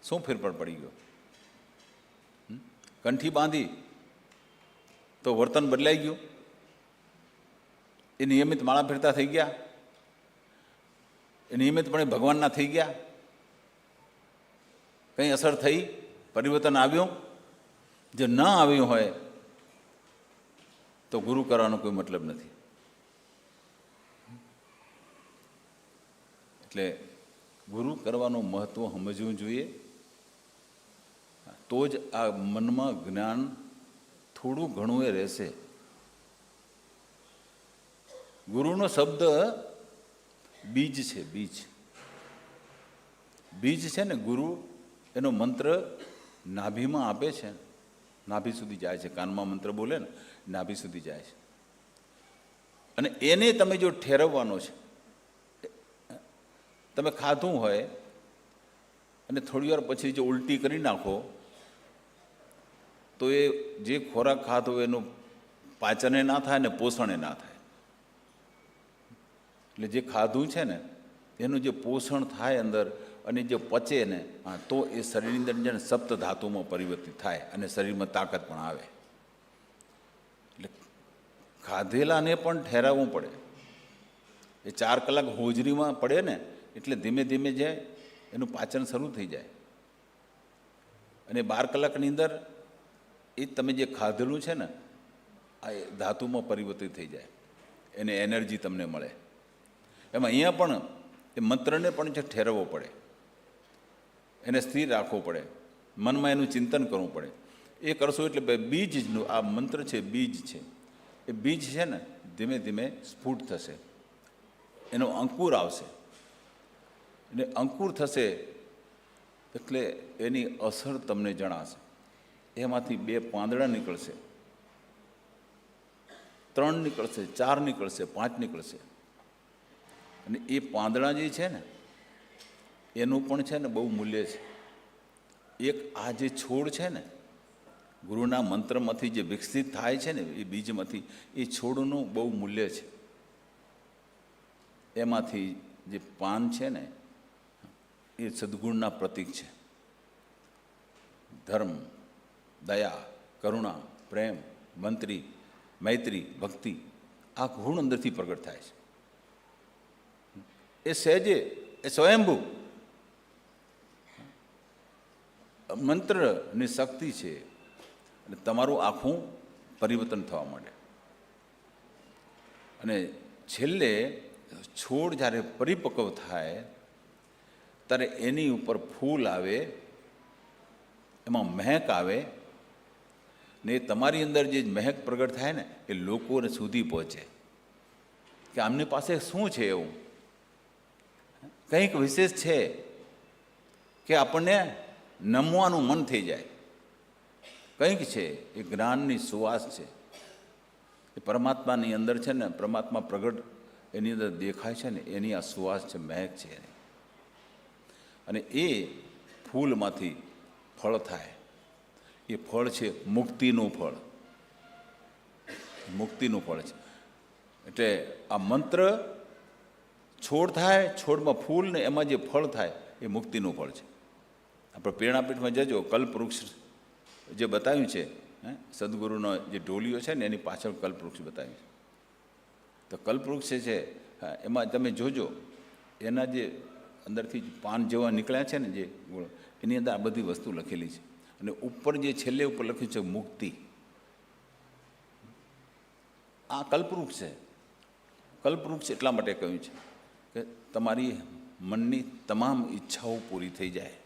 શું ફેરફાર પડી ગયો? કંઠી બાંધી તો વર્તન બદલાઈ ગયું, એ નિયમિત માળા ફેરતા થઈ ગયા, એ નિયમિતપણે ભગવાનના થઈ ગયા, કંઈ અસર થઈ, પરિવર્તન આવ્યું? જો ન આવ્યું હોય તો ગુરુ કરવાનો કોઈ મતલબ નથી. એટલે ગુરુ કરવાનું મહત્વ સમજવું જોઈએ, તો જ આ મનમાં જ્ઞાન થોડું ઘણું એ રહેશે. ગુરુનો શબ્દ બીજ છે, બીજ છે ને. ગુરુ એનો મંત્ર નાભીમાં આપે છે, નાભી સુધી જાય છે. કાનમાં મંત્ર બોલે ને નાભી સુધી જાય છે, અને એને તમે જો ઠેરવવાનો છે, તમે ખાધું હોય અને થોડી વાર પછી જો ઉલટી કરી નાખો તો એ જે ખોરાક ખાધો એનું પાચને ના થાય ને પોષણે ના થાય. એટલે જે ખાધું છે ને એનું જે પોષણ થાય અંદર અને જે પચે ને તો એ શરીરની અંદર છે ને સપ્ત ધાતુમાં પરિવર્તિત થાય અને શરીરમાં તાકાત પણ આવે. એટલે ખાધેલાને પણ ઠેરાવવું પડે. એ 4 કલાક હોજરીમાં પડે ને એટલે ધીમે ધીમે જે એનું પાચન શરૂ થઈ જાય અને 12 કલાકની અંદર એ તમે જે ખાધેલું છે ને આ ધાતુમાં પરિવર્તિત થઈ જાય, એને એનર્જી તમને મળે. એમાં અહીંયા પણ એ મંત્રને પણ જે ઠેરવવો પડે, એને સ્થિર રાખવો પડે, મનમાં એનું ચિંતન કરવું પડે. એ કરશો એટલે બીજનું આ મંત્ર છે, બીજ છે, એ બીજ છે ને ધીમે ધીમે સ્ફુટ થશે, એનો અંકુર આવશે. અને અંકુર થશે એટલે એની અસર તમને જણાશે. એમાંથી 2 પાંદડા નીકળશે, 3 નીકળશે, 4 નીકળશે, 5 નીકળશે. અને એ પાંદડા જે છે ને એનું પણ છે ને બહુ મૂલ્ય છે. એક આ જે છોડ છે ને ગુરુના મંત્રમાંથી જે વિકસિત થાય છે ને એ બીજમાંથી, એ છોડનું બહુ મૂલ્ય છે. એમાંથી જે પાન છે ને એ સદ્ગુણના પ્રતીક છે. ધર્મ, દયા, કરુણા, પ્રેમ, મૈત્રી, ભક્તિ, આ ગુણ અંદરથી પ્રગટ થાય છે. એ સહેજે, એ સ્વયંભૂ મંત્રની શક્તિ છે અને તમારું આખું પરિવર્તન થવા માંડે. અને છેલ્લે છોડ જ્યારે પરિપક્વ થાય ત્યારે એની ઉપર ફૂલ આવે, એમાં મહેક આવે ને એ તમારી અંદર જે મહેક પ્રગટ થાય ને એ લોકોને સુધી પહોંચે કે આમની પાસે શું છે, એવું કંઈક વિશેષ છે કે આપણને નમવાનું મન થઈ જાય. કંઈક છે, એ જ્ઞાનની સુવાસ છે, એ પરમાત્માની અંદર છે ને, પરમાત્મા પ્રગટ એની અંદર દેખાય છે ને, એની આ સુવાસ છે, મહેક છે એની. અને એ ફૂલમાંથી ફળ થાય. એ ફળ છે મુક્તિનું ફળ, મુક્તિનું ફળ છે. એટલે આ મંત્ર છોડ થાય, છોડમાં ફૂલ ને એમાં જે ફળ થાય એ મુક્તિનું ફળ છે. આપણે પ્રેરણાપીઠમાં જજો, કલ્પવૃક્ષ જે બતાવ્યું છે, સદગુરુનો જે ઢોલીઓ છે ને એની પાછળ કલ્પવૃક્ષ બતાવ્યું છે. તો કલ્પવૃક્ષ છે એમાં તમે જોજો, એના જે અંદરથી પાન જેવા નીકળ્યા છે ને જે ગુણ, એની અંદર આ બધી વસ્તુ લખેલી છે. અને ઉપર જે છેલ્લે ઉપર લખ્યું છે મુક્તિ, આ કલ્પવૃક્ષ છે. કલ્પવૃક્ષ એટલા માટે કહ્યું છે કે તમારી મનની તમામ ઈચ્છાઓ પૂરી થઈ જાય,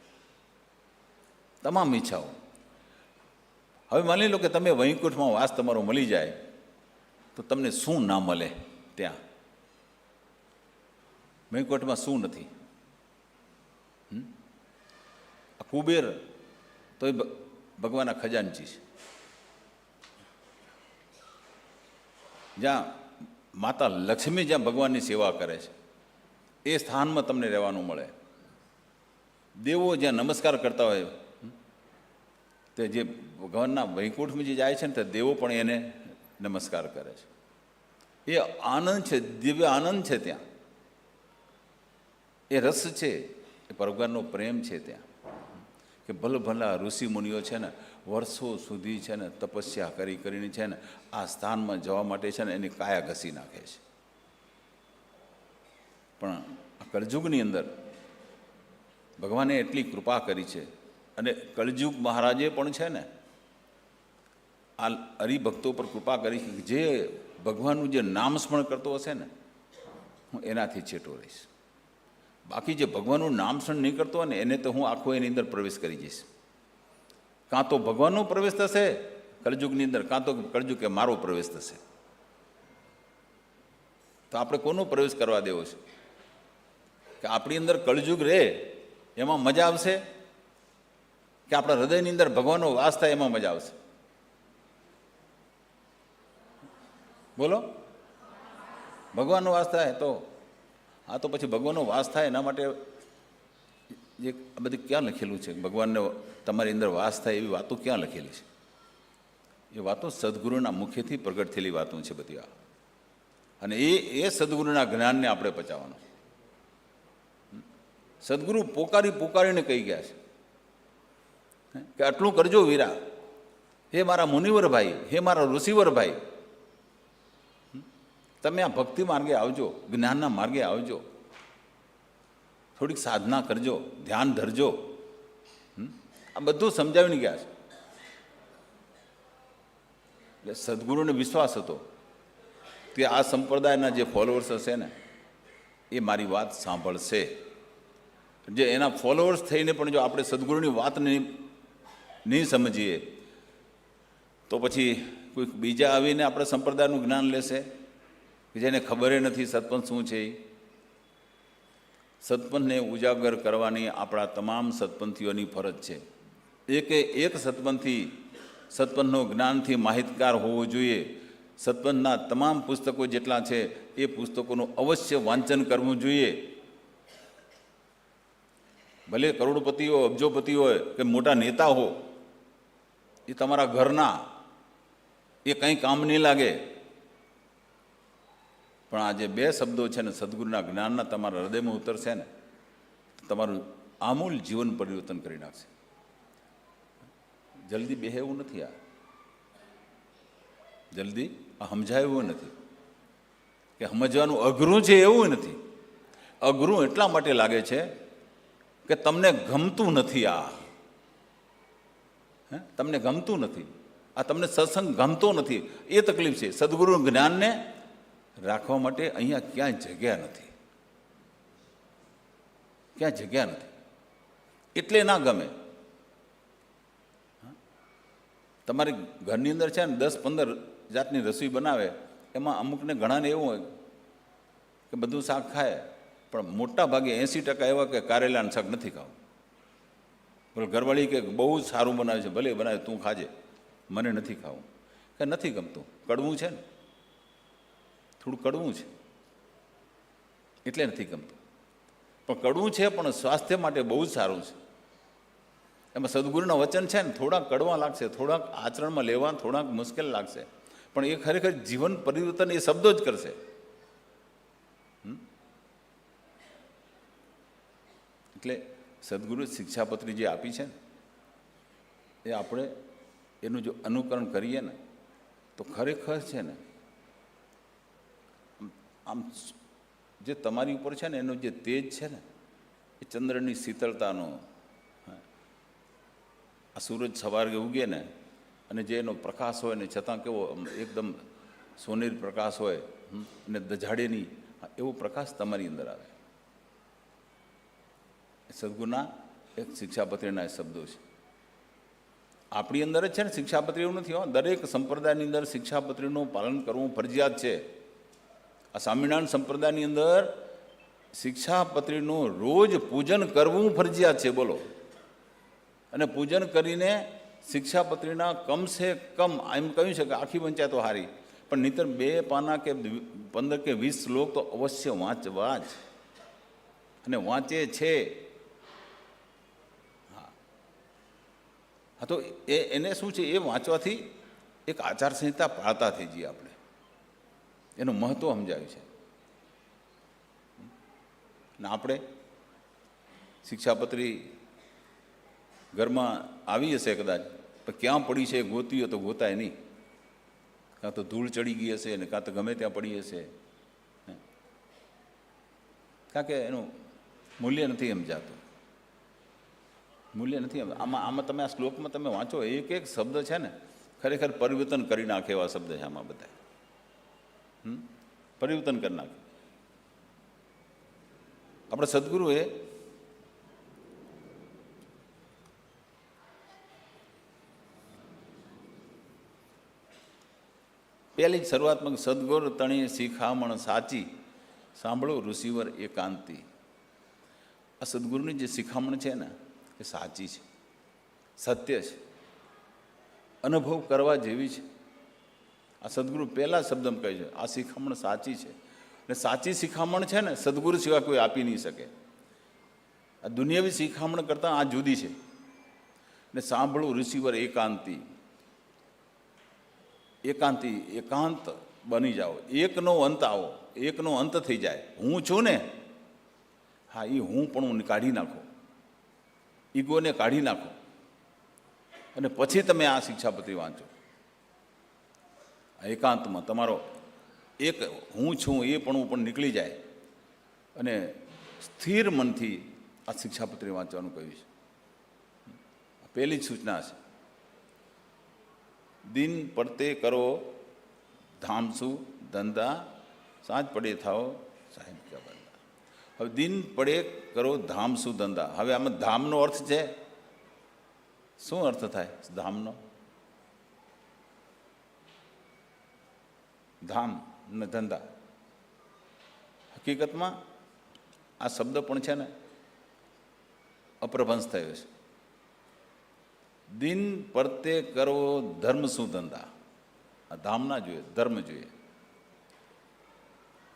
તમામ ઈચ્છાઓ. હવે માની લો કે તમે વૈકુંઠમાં વાસ તમારો મળી જાય તો તમને શું ના મળે? ત્યાં વૈકુંઠમાં શું નથી? આ કુબેર તો એ ભગવાનના ખજાનચી છે. જ્યાં માતા લક્ષ્મી જ્યાં ભગવાનની સેવા કરે છે એ સ્થાનમાં તમને રહેવાનું મળે. દેવો જ્યાં નમસ્કાર કરતા હોય તે જે ભગવાનના વૈકુંઠમાં જે જાય છે ને તે દેવો પણ એને નમસ્કાર કરે છે. એ આનંદ છે, દિવ્ય આનંદ છે ત્યાં. એ રસ છે, એ ભગવાનનો પ્રેમ છે ત્યાં. કે ભલા ઋષિ મુનિઓ છે ને વર્ષો સુધી છે ને તપસ્યા કરીને છે ને આ સ્થાનમાં જવા માટે છે ને એની કાયા ઘસી નાખે છે. પણ આ કળજુગની અંદર ભગવાને એટલી કૃપા કરી છે. અને કળજુગ મહારાજે પણ છે ને આ હરિભક્તો પર કૃપા કરી છે. જે ભગવાનનું જે નામ સ્મરણ કરતો હશે ને હું એનાથી છેટો રહીશ. બાકી જે ભગવાનનું નામ સ્મરણ નહીં કરતો હોય ને એને તો હું આખો એની અંદર પ્રવેશ કરી જઈશ. કાં તો ભગવાનનો પ્રવેશ થશે કળજુગની અંદર, કાં તો કળજુગ કે મારો પ્રવેશ થશે. તો આપણે કોનો પ્રવેશ કરવા દેવો છે? કે આપણી અંદર કળજુગ રહે એમાં મજા આવશે કે આપણા હૃદયની અંદર ભગવાનનો વાસ થાય એમાં મજા આવશે? બોલો. ભગવાનનો વાસ થાય તો હા, તો પછી ભગવાનનો વાસ થાય એના માટે જે આ બધી ક્યાં લખેલું છે? ભગવાનને તમારી અંદર વાસ થાય એવી વાતો ક્યાં લખેલી છે? એ વાતો સદગુરુના મુખેથી પ્રગટ થયેલી વાતો છે બધી આ. અને એ સદગુરુના જ્ઞાનને આપણે પચાવવાનું. સદગુરુ પોકારીને કહી ગયા છે કે આટલું કરજો વીરા, હે મારા મુનિવર ભાઈ, હે મારા ઋષિવર ભાઈ, તમે આ ભક્તિ માર્ગે આવજો, જ્ઞાનના માર્ગે આવજો, થોડીક સાધના કરજો, ધ્યાન ધરજો. આ બધું સમજાવીને ગયા છે. એટલે સદગુરુને વિશ્વાસ હતો કે આ સંપ્રદાયના જે ફોલોઅર્સ હશે ને એ મારી વાત સાંભળશે. જે એના ફોલોઅર્સ થઈને પણ જો આપણે સદગુરુની વાત નહીં સમજીએ તો પછી કોઈક બીજા આવીને આપણે સંપ્રદાયનું જ્ઞાન લેશે કે જેને ખબર નથી સત્પંથ શું છે. સત્પંથને ઉજાગર કરવાની આપણા તમામ સત્પંથીઓની ફરજ છે. એક સત્પંથી સત્પંથનું જ્ઞાનથી માહિતગાર હોવો જોઈએ. સત્પંથના તમામ પુસ્તકો જેટલા છે એ પુસ્તકોનું અવશ્ય વાંચન કરવું જોઈએ. ભલે કરોડપતિ હોય, અબજોપતિ હોય કે મોટા નેતા હો, એ તમારા ઘરના એ કંઈ કામ નહીં લાગે. પણ આ જે બે શબ્દો છે ને સદગુરુના જ્ઞાનના તમારા હૃદયમાં ઉતરશે ને તમારું આમૂલ જીવન પરિવર્તન કરી નાખશે. જલ્દી બેહે એવું નથી. આ જલ્દી સમજાય એવું નથી કે સમજવાનું અઘરું છે એવું નથી. અઘરું એટલા માટે લાગે છે કે તમને ગમતું નથી. તમને ગમતું નથી. આ તમને સત્સંગ ગમતો નથી એ તકલીફ છે. સદગુરુનું જ્ઞાનને રાખવા માટે અહીંયા ક્યાંય જગ્યા નથી. ક્યાં જગ્યા નથી એટલે ના ગમે. તમારી ઘરની અંદર છે ને 10-15 જાતની રસોઈ બનાવે, એમાં અમુકને ઘણાને એવું હોય કે બધું શાક ખાય, પણ મોટા ભાગે 80% એવા કે કારેલાનું શાક નથી ખાવું. બોલો ઘરવાળી કે બહુ જ સારું બનાવે છે, ભલે બનાવે તું ખાજે, મને નથી ખાવું. કે નથી ગમતું, કડવું છે ને, થોડું કડવું છે એટલે નથી ગમતું. પણ કડવું છે પણ સ્વાસ્થ્ય માટે બહુ જ સારું છે. એમાં સદગુરુના વચન છે ને થોડાક કડવા લાગશે, થોડાક આચરણમાં લેવા થોડાક મુશ્કેલ લાગશે, પણ એ ખરેખર જીવન પરિવર્તન એ શબ્દો જ કરશે. એટલે સદગુરુ શિક્ષાપત્રી જે આપી છે ને એ આપણે એનું જો અનુકરણ કરીએ ને તો ખરેખર છે ને આમ જે તમારી ઉપર છે ને એનું જે તેજ છે ને એ ચંદ્રની શીતળતાનો, આ સૂરજ સવારે ઉગે ને અને જે એનો પ્રકાશ હોય ને છતાં કેવો એકદમ સોનેરી પ્રકાશ હોય અને દજાડે નહીં, એવો પ્રકાશ તમારી અંદર આવે. સદગુરુના એક શિક્ષાપત્રીના શબ્દો છે. આપણી અંદર જ છે ને શિક્ષાપત્રી, એવું નથી. દરેક સંપ્રદાયની અંદર શિક્ષાપત્રીનું પાલન કરવું ફરજિયાત છે. આ સ્વામિનારાયણ સંપ્રદાયની અંદર શિક્ષાપત્રીનું રોજ પૂજન કરવું ફરજિયાત છે. બોલો. અને પૂજન કરીને શિક્ષાપત્રીના કમસે કમ એમ કહ્યું છે કે આખી વંચાય તો હારી, પણ નહીંતર 2 પાના કે 15 કે 20 શ્લોક તો અવશ્ય વાંચ અને વાંચે છે. હા તો એને શું છે, એ વાંચવાથી એક આચારસંહિતા પાળતા થઈ જઈએ આપણે. એનું મહત્ત્વ સમજાયું છે. ને આપણે શિક્ષાપત્રી ઘરમાં આવી હશે કદાચ, પણ ક્યાં પડી છે ગોતી હોય તો ગોતાય નહીં. કાં તો ધૂળ ચડી ગઈ હશે ને કાં તો ગમે ત્યાં પડી હશે, કારણ કે એનું મૂલ્ય નથી સમજાતું. મૂલ્ય નથી. આમાં તમે આ શ્લોકમાં તમે વાંચો, એક એક શબ્દ છે ને ખરેખર પરિવર્તન કરી નાખે એવા શબ્દ છે આમાં બધા. પરિવર્તન કરી નાખે. આપણે સદગુરુએ પહેલી જ શરૂઆતમાં સદગુરુ તણી શિખામણ સાચી, સાંભળો ઋષિવર એકાંતી. આ સદગુરુની જે શિખામણ છે ને એ સાચી છે, સત્ય છે, અનુભવ કરવા જેવી છે. આ સદગુરુ પહેલા શબ્દમાં કહે છે આ શિખામણ સાચી છે. અને સાચી શિખામણ છે ને સદગુરુ સિવાય કોઈ આપી નહીં શકે. આ દુનિયાવી શિખામણ કરતાં આ જુદી છે. ને સાંભળવું રિસીવર એકાંતી, એકાંતી એકાંત બની જાઓ, એકનો અંત આવો, એકનો અંત થઈ જાય. હું છું ને, હા, એ હું પણ કાઢી નાખો, ઈગોને કાઢી નાખો, અને પછી તમે આ શિક્ષાપત્રી વાંચો. એકાંતમાં તમારો એક હું છું એ પણ નીકળી જાય, અને સ્થિર મનથી આ શિક્ષાપત્રી વાંચવાનું કહ્યું છે. પહેલી જ સૂચના છે, દિન પડતે કરો ધામસુ ધંધા, સાંજ પડે થાઓ સાહેબ કા બંદા. હવે દિન પડે કરો ધામસુ ધંધા. હવે આમાં ધામનો અર્થ છે શું? અર્થ થાય ધામનો? ધામ ને ધંધા. હકીકતમાં આ શબ્દ પણ છે ને અપ્રભંશ થયો છે. દિન પરતે કરો ધર્મ શું ધંધા. આ ધામ ના જોઈએ, ધર્મ જોઈએ.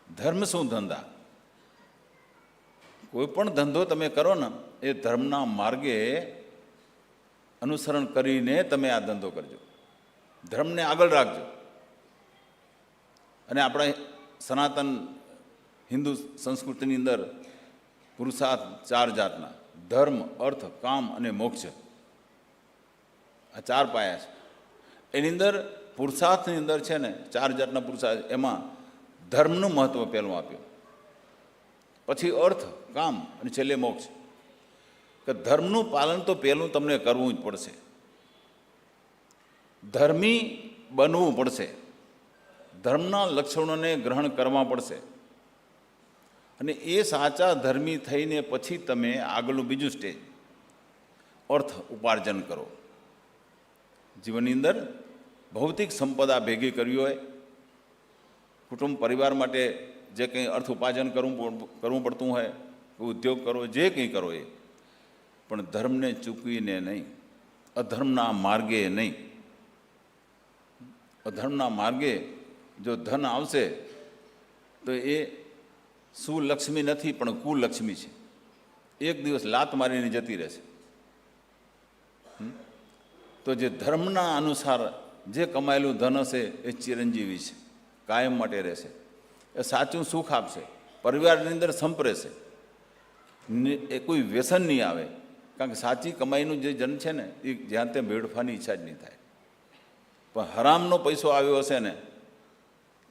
ધર્મ શું ધંધા? કોઈ પણ ધંધો તમે કરો ને એ ધર્મના માર્ગે અનુસરણ કરીને તમે આ ધંધો કરજો, ધર્મને આગળ રાખજો. અને આપણા સનાતન હિન્દુ સંસ્કૃતિની અંદર પુરુષાર્થ 4 જાતના: ધર્મ, અર્થ, કામ અને મોક્ષ. આ 4 પાયા છે. એની અંદર પુરુષાર્થની અંદર છે ને 4 જાતના પુરુષાર્થ. એમાં ધર્મનું મહત્વ પહેલું આપ્યું, પછી અર્થ, કામ અને છેલ્લે મોક્ષ. કે ધર્મનું પાલન તો પહેલું તમને કરવું જ પડશે, ધર્મી બનવું પડશે, ધર્મના લક્ષણોને ગ્રહણ કરવા પડશે, અને એ સાચા ધર્મી થઈને પછી તમે આગળનું બીજું સ્ટેજ અર્થ ઉપાર્જન કરો. જીવનની અંદર ભૌતિક સંપદા ભેગી કરવી હોય, કુટુંબ પરિવાર માટે જે કંઈ અર્થ ઉપાર્જન કરવું પડતું હોય, ઉદ્યોગ કરો, જે કંઈ કરો એ, પણ ધર્મને ચૂકવીને નહીં, અધર્મના માર્ગે નહીં. અધર્મના માર્ગે જો ધન આવશે તો એ સુલક્ષ્મી નથી પણ કુલક્ષ્મી છે. એક દિવસ લાત મારીને જતી રહેશે. તો જે ધર્મના અનુસાર જે કમાયેલું ધન હશે એ ચિરંજીવી છે, કાયમ માટે રહેશે. એ સાચું સુખ આપશે, પરિવારની અંદર સંપ રહેશે, એ કોઈ વ્યસન નહીં આવે. કારણ કે સાચી કમાઈનું જે જન છે ને એ જ્યાં ત્યાં વેડફવાની ઈચ્છા જ નહીં થાય. પણ હરામનો પૈસો આવ્યો હશે ને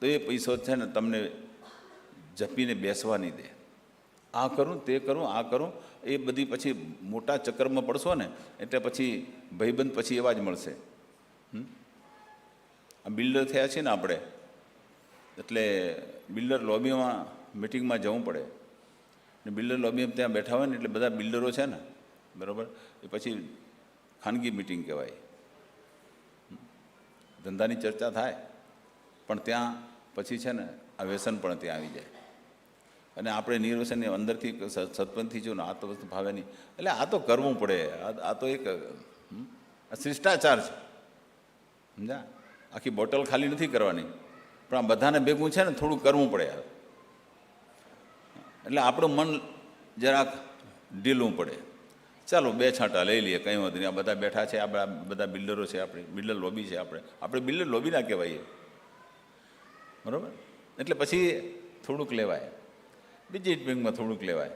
તો એ પૈસો છે ને તમને જપીને બેસવા નહીં દે. આ કરું, તે કરું, આ કરું, એ બધી પછી મોટા ચક્કરમાં પડશો ને એટલે પછી ભાઈબંધ પછી એવા જ મળશે. આ બિલ્ડર થયા છે ને આપણે, એટલે બિલ્ડર લોબીમાં મિટિંગમાં જવું પડે. ને બિલ્ડર લોબીમાં ત્યાં બેઠા હોય ને એટલે બધા બિલ્ડરો છે ને, બરાબર, એ પછી ખાનગી મિટિંગ કહેવાય. ધંધાની ચર્ચા થાય પણ ત્યાં પછી છે ને આ વ્યસન પણ ત્યાં આવી જાય. અને આપણે નિર્વ્યસનની અંદરથી સત્પનથી જો ને આ તો વસ્તુ ભાવે નહીં, એટલે આ તો કરવું પડે. આ તો એક શિષ્ટાચાર છે, સમજા? આખી બોટલ ખાલી નથી કરવાની, પણ આ બધાને ભેગું છે ને થોડું કરવું પડે. એટલે આપણું મન જરાક ઢીલવું પડે. ચાલો 2 છાંટા લઈ લઈએ, કંઈ વાંધો નહીં. આ બધા બેઠા છે, આ બધા બિલ્ડરો છે, આપણી બિલ્ડર લોબી છે, આપણે બિલ્ડર લોબી ના કહેવાઈએ, બરાબર? એટલે પછી થોડુંક લેવાય, બીજી બેંકમાં થોડુંક લેવાય,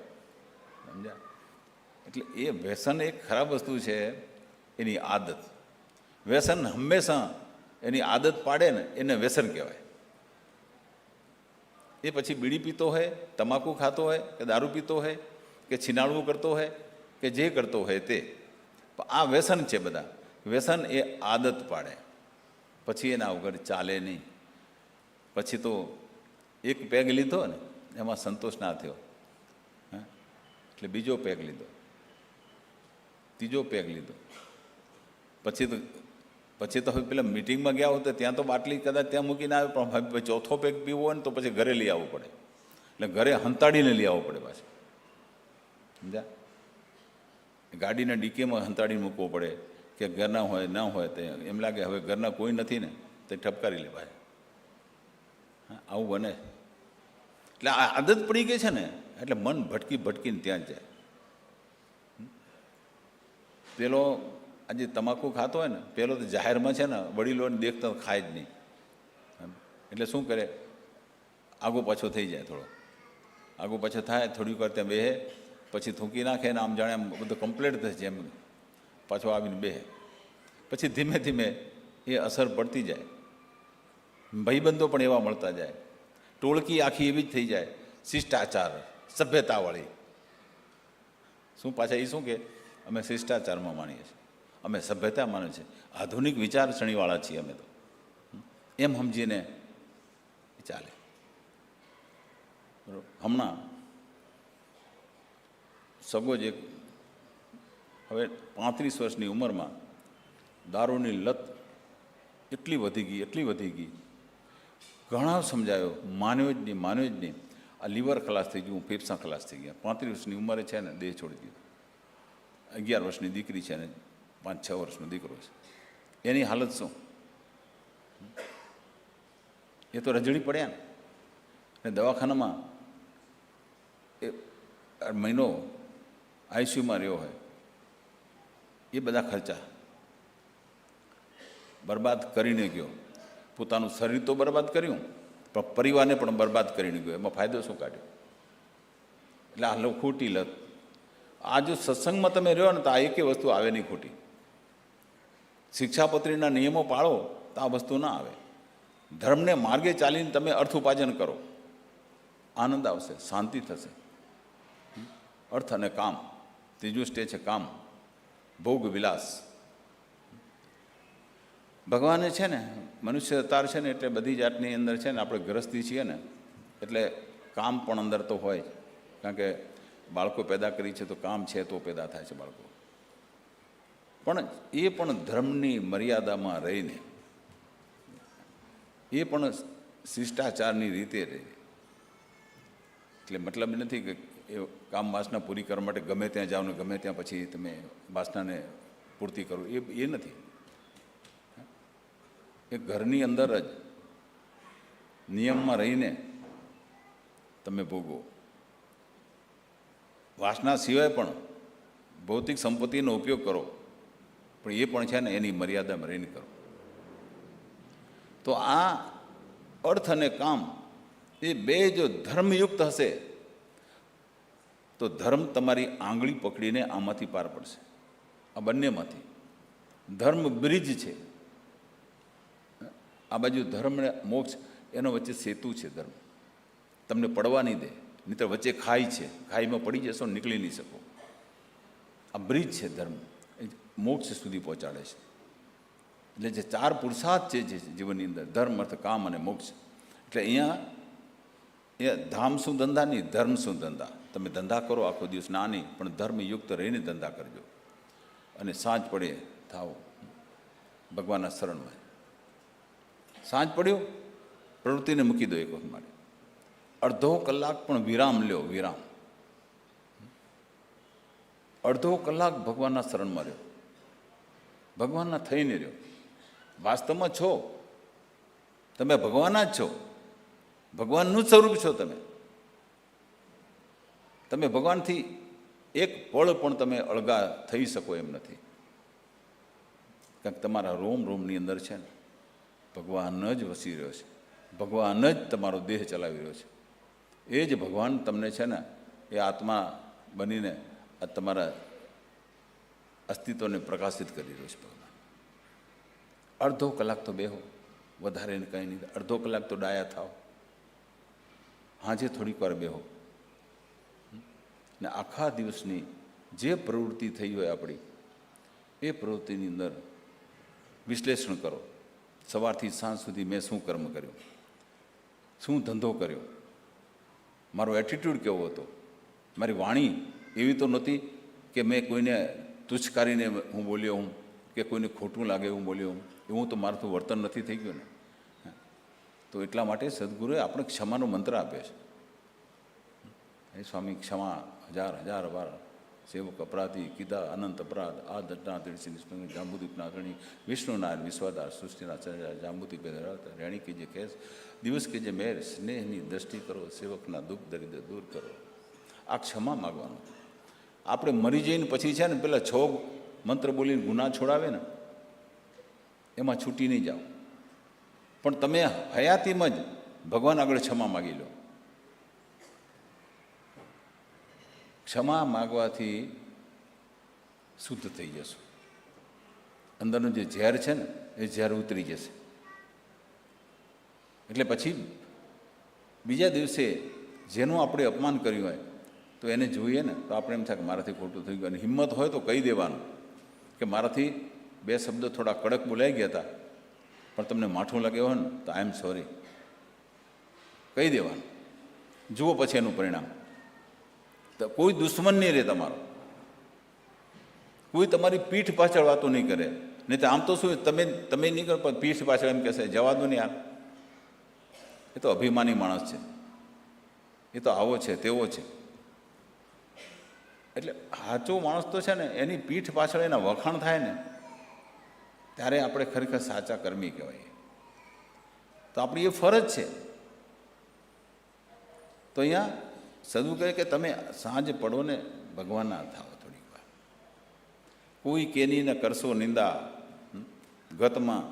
સમજ્યા? એટલે એ વ્યસન એક ખરાબ વસ્તુ છે, એની આદત. વ્યસન હંમેશા એની આદત પાડે ને એને વ્યસન કહેવાય. એ પછી બીડી પીતો હોય, તમાકુ ખાતો હોય, કે દારૂ પીતો હોય, કે છીનાળવું કરતો હોય, કે જે કરતો હોય તે, આ વ્યસન છે. બધા વ્યસન એ આદત પાડે, પછી એના વગર ચાલે નહીં. પછી તો એક પેગ લીધો ને એમાં સંતોષ ના થયો, એટલે બીજો પેગ લીધો, ત્રીજો પેગ લીધો. પછી તો હવે પેલા મિટિંગમાં ગયા હોય તો ત્યાં તો બાટલી કદાચ ત્યાં મૂકીને આવે, પણ હવે ચોથો પેગ પીવો હોય ને તો પછી ઘરે લઈ આવવું પડે. એટલે ઘરે હંતાડીને લઈ આવવું પડે પાછું, સમજ્યા? ગાડીના ડીકેમાં હંતાડીને મૂકવો પડે, કે ઘરના હોય ના હોય તે એમ લાગે હવે ઘરના કોઈ નથી ને તે ઠપકારી લેવાય. આવું બને. એટલે આ આદત પડી ગઈ છે ને એટલે મન ભટકીને ત્યાં જ જાય. પેલો આજે તમાકુ ખાતો હોય ને, પેલો તો જાહેરમાં છે ને વડીલોને દેખતા ખાય જ નહીં. એટલે શું કરે, આગો પાછો થઈ જાય, થોડો આગો પાછો થાય, થોડીક વાર ત્યાં બેહે, પછી થૂંકી નાખે ને આમ જાણે આમ બધું કમ્પ્લીટ થશે એમ પાછો આવીને બેહે. પછી ધીમે ધીમે એ અસર પડતી જાય, ભાઈબંધો પણ એવા મળતા જાય, ટોળકી આખી એવી જ થઈ જાય, શિષ્ટાચાર સભ્યતાવાળી. શું પાછા એ શું કે અમે શિષ્ટાચારમાં માનીએ છીએ, અમે સભ્યતા માનીએ છીએ, આધુનિક વિચારસરણીવાળા છીએ અમે તો, એમ સમજીને ચાલે. બરાબર. હમણાં સગો જ એક હવે 35 વર્ષની ઉંમરમાં દારૂની લત એટલી વધી ગઈ, ઘણા સમજાયો, માન્યો જ નહીં. આ લીવર ખલાસ થઈ ગયું, ફેફસા ખલાસ થઈ ગયા. 35 વર્ષની ઉંમરે છે ને દેહ છોડી દીધો. 11 વર્ષની દીકરી છે ને 5-6 વર્ષનો દીકરો છે. એની હાલત શું? એ તો રજડી પડ્યા ને. અને દવાખાનામાં એ મહિનો આઈસીયુમાં રહ્યો હોય, એ બધા ખર્ચા બરબાદ કરીને ગયો. પોતાનું શરીર તો બરબાદ કર્યું, પણ પરિવારને પણ બરબાદ કરીને ગયો. એમાં ફાયદો શું કાઢ્યો? એટલે આ ખોટી લત. આ જો સત્સંગમાં તમે રહ્યો ને તો આ એકે વસ્તુ આવે નહીં ખોટી. શિક્ષાપત્રીના નિયમો પાળો તો આ વસ્તુ ના આવે. ધર્મને માર્ગે ચાલીને તમે અર્થ ઉપાર્જન કરો, આનંદ આવશે, શાંતિ થશે. અર્થ અને કામ, ત્રીજું સ્ટેજ છે કામ, ભોગ વિલાસ. ભગવાને છે ને મનુષ્ય અવતાર છે ને એટલે બધી જાતની અંદર છે ને આપણે ગ્રસ્તી છીએ ને એટલે કામ પણ અંદર તો હોય જ. કારણ કે બાળકો પેદા કરી છે તો કામ છે તો પેદા થાય છે બાળકો. પણ એ પણ ધર્મની મર્યાદામાં રહીને, એ પણ શિષ્ટાચારની રીતે રહે. એટલે મતલબ નથી કે એ કામ વાસના પૂરી કરવા માટે ગમે ત્યાં જાઓ ને ગમે ત્યાં પછી તમે વાસનાને પૂર્તિ કરો, એ નથી. એ ઘરની અંદર જ નિયમમાં રહીને તમે ભોગવો. વાસના સિવાય પણ ભૌતિક સંપત્તિનો ઉપયોગ કરો, પણ એ પણ છે ને એની મર્યાદામાં રહીને કરો. તો આ અર્થ અને કામ એ બે જો ધર્મયુક્ત હશે તો ધર્મ તમારી આંગળી પકડીને આમાંથી પાર પડશે. આ બંનેમાંથી. ધર્મ બ્રિજ છે, આ બાજુ ધર્મ ને મોક્ષ, એનો વચ્ચે સેતુ છે. ધર્મ તમને પડવા નહીં દે, નહીંતર વચ્ચે ખાઈ છે, ખાઈમાં પડી જશો, નીકળી નહીં શકો. આ બ્રિજ છે ધર્મ, મોક્ષ સુધી પહોંચાડે છે. એટલે જે 4 પુરુષાર્થ છે જે જીવનની અંદર, ધર્મ, અર્થ, કામ અને મોક્ષ. એટલે અહીંયા એ ધામ શું ધંધા નહીં, ધર્મ શું ધંધા. તમે ધંધા કરો આખો દિવસ, ના નહીં, પણ ધર્મયુક્ત રહીને ધંધા કરજો. અને સાંજ પડે થાવ ભગવાનના શરણમાં. સાંજ પડ્યો, પ્રવૃત્તિને મૂકી દો એક વખત માટે. અડધો કલાક પણ વિરામ લ્યો, વિરામ. અડધો કલાક ભગવાનના શરણમાં રહ્યો, ભગવાનના થઈને રહ્યો. વાસ્તવમાં છો તમે ભગવાનના જ છો, ભગવાનનું જ સ્વરૂપ છો તમે. તમે ભગવાનથી એક પળ પણ તમે અળગા થઈ શકો એમ નથી. કારણ કે તમારા રોમ રોમની અંદર છે ને ભગવાન જ વસી રહ્યો છે, ભગવાન જ તમારો દેહ ચલાવી રહ્યો છે. એ જ ભગવાન તમને છે ને એ આત્મા બનીને આ તમારા અસ્તિત્વને પ્રકાશિત કરી રહ્યો છે. ભગવાન અડધો કલાક તો બેહો, વધારે કંઈ નહીં. અડધો કલાક તો ડાયા થાવ, હાજે થોડીક વાર બેહો ને આખા દિવસની જે પ્રવૃત્તિ થઈ હોય આપણી, એ પ્રવૃત્તિની અંદર વિશ્લેષણ કરો. સવારથી સાંજ સુધી મેં શું કર્મ કર્યું, શું ધંધો કર્યો, મારો એટીટ્યૂડ કેવો હતો, મારી વાણી એવી તો નહોતી કે મેં કોઈને તુચ્છકારીને હું બોલ્યો હું, કે કોઈને ખોટું લાગે એવું બોલ્યો હું. એવું તો મારું વર્તન નથી થઈ ગયું ને. તો એટલા માટે સદગુરુએ આપણે ક્ષમાનો મંત્ર આપ્યો છે. હે સ્વામી ક્ષમા 1000 વાર, સેવક અપરાધી કીધા અનંત અપરાધ, આ દટના તીર્ષિ જાંબુદીપના અગ્રણી, વિષ્ણુ નારાયણ વિશ્વાદાર, સૃષ્ટિના જાંબુદી રેણી કે જે કેસ, દિવસ કે જે મેર, સ્નેહની દ્રષ્ટિ કરો, સેવકના દુઃખ દરિદ્ર દૂર કરો. આ ક્ષમા માગવાનું. આપણે મરી જઈને પછી છે ને પેલા મંત્ર બોલીને ગુના છોડાવે ને એમાં છૂટી નહીં જાઓ, પણ તમે હયાતીમાં જ ભગવાન આગળ ક્ષમા માગી લો. ક્ષમા માગવાથી શુદ્ધ થઈ જશો. અંદરનું જે ઝેર છે ને એ ઝેર ઉતરી જશે. એટલે પછી બીજા દિવસે જેનું આપણે અપમાન કર્યું હોય તો એને જોઈએ ને તો આપણે એમ થાય કે મારાથી ખોટું થઈ ગયું. અને હિંમત હોય તો કહી દેવાનું કે મારાથી બે શબ્દો થોડા કડક બોલાઈ ગયા હતા, પણ તમને માઠું લાગ્યું હોય ને તો આઈ એમ સોરી કહી દેવાનું. જુઓ પછી એનું પરિણામ. તો કોઈ દુશ્મન નહીં રહે તમારો, કોઈ તમારી પીઠ પાછળ વાતો નહીં કરે. નહીં તો આમ તો શું તમે નહીં કરો, પણ પીઠ પાછળ એમ કહેશે જવા દો ને યાર, એ તો અભિમાની માણસ છે, એ તો આવો છે તેવો છે. એટલે સાચો માણસ તો છે ને એની પીઠ પાછળ એના વખાણ થાય ને ત્યારે આપણે ખરેખર સાચા કર્મી કહેવાય. તો આપણી એ ફરજ છે. તો અહીંયા સદુ કહે કે તમે સાંજ પડો ને ભગવાનના થાવ થોડીક વાર. કોઈ કેની ને કરશો નિંદા, ગતમાં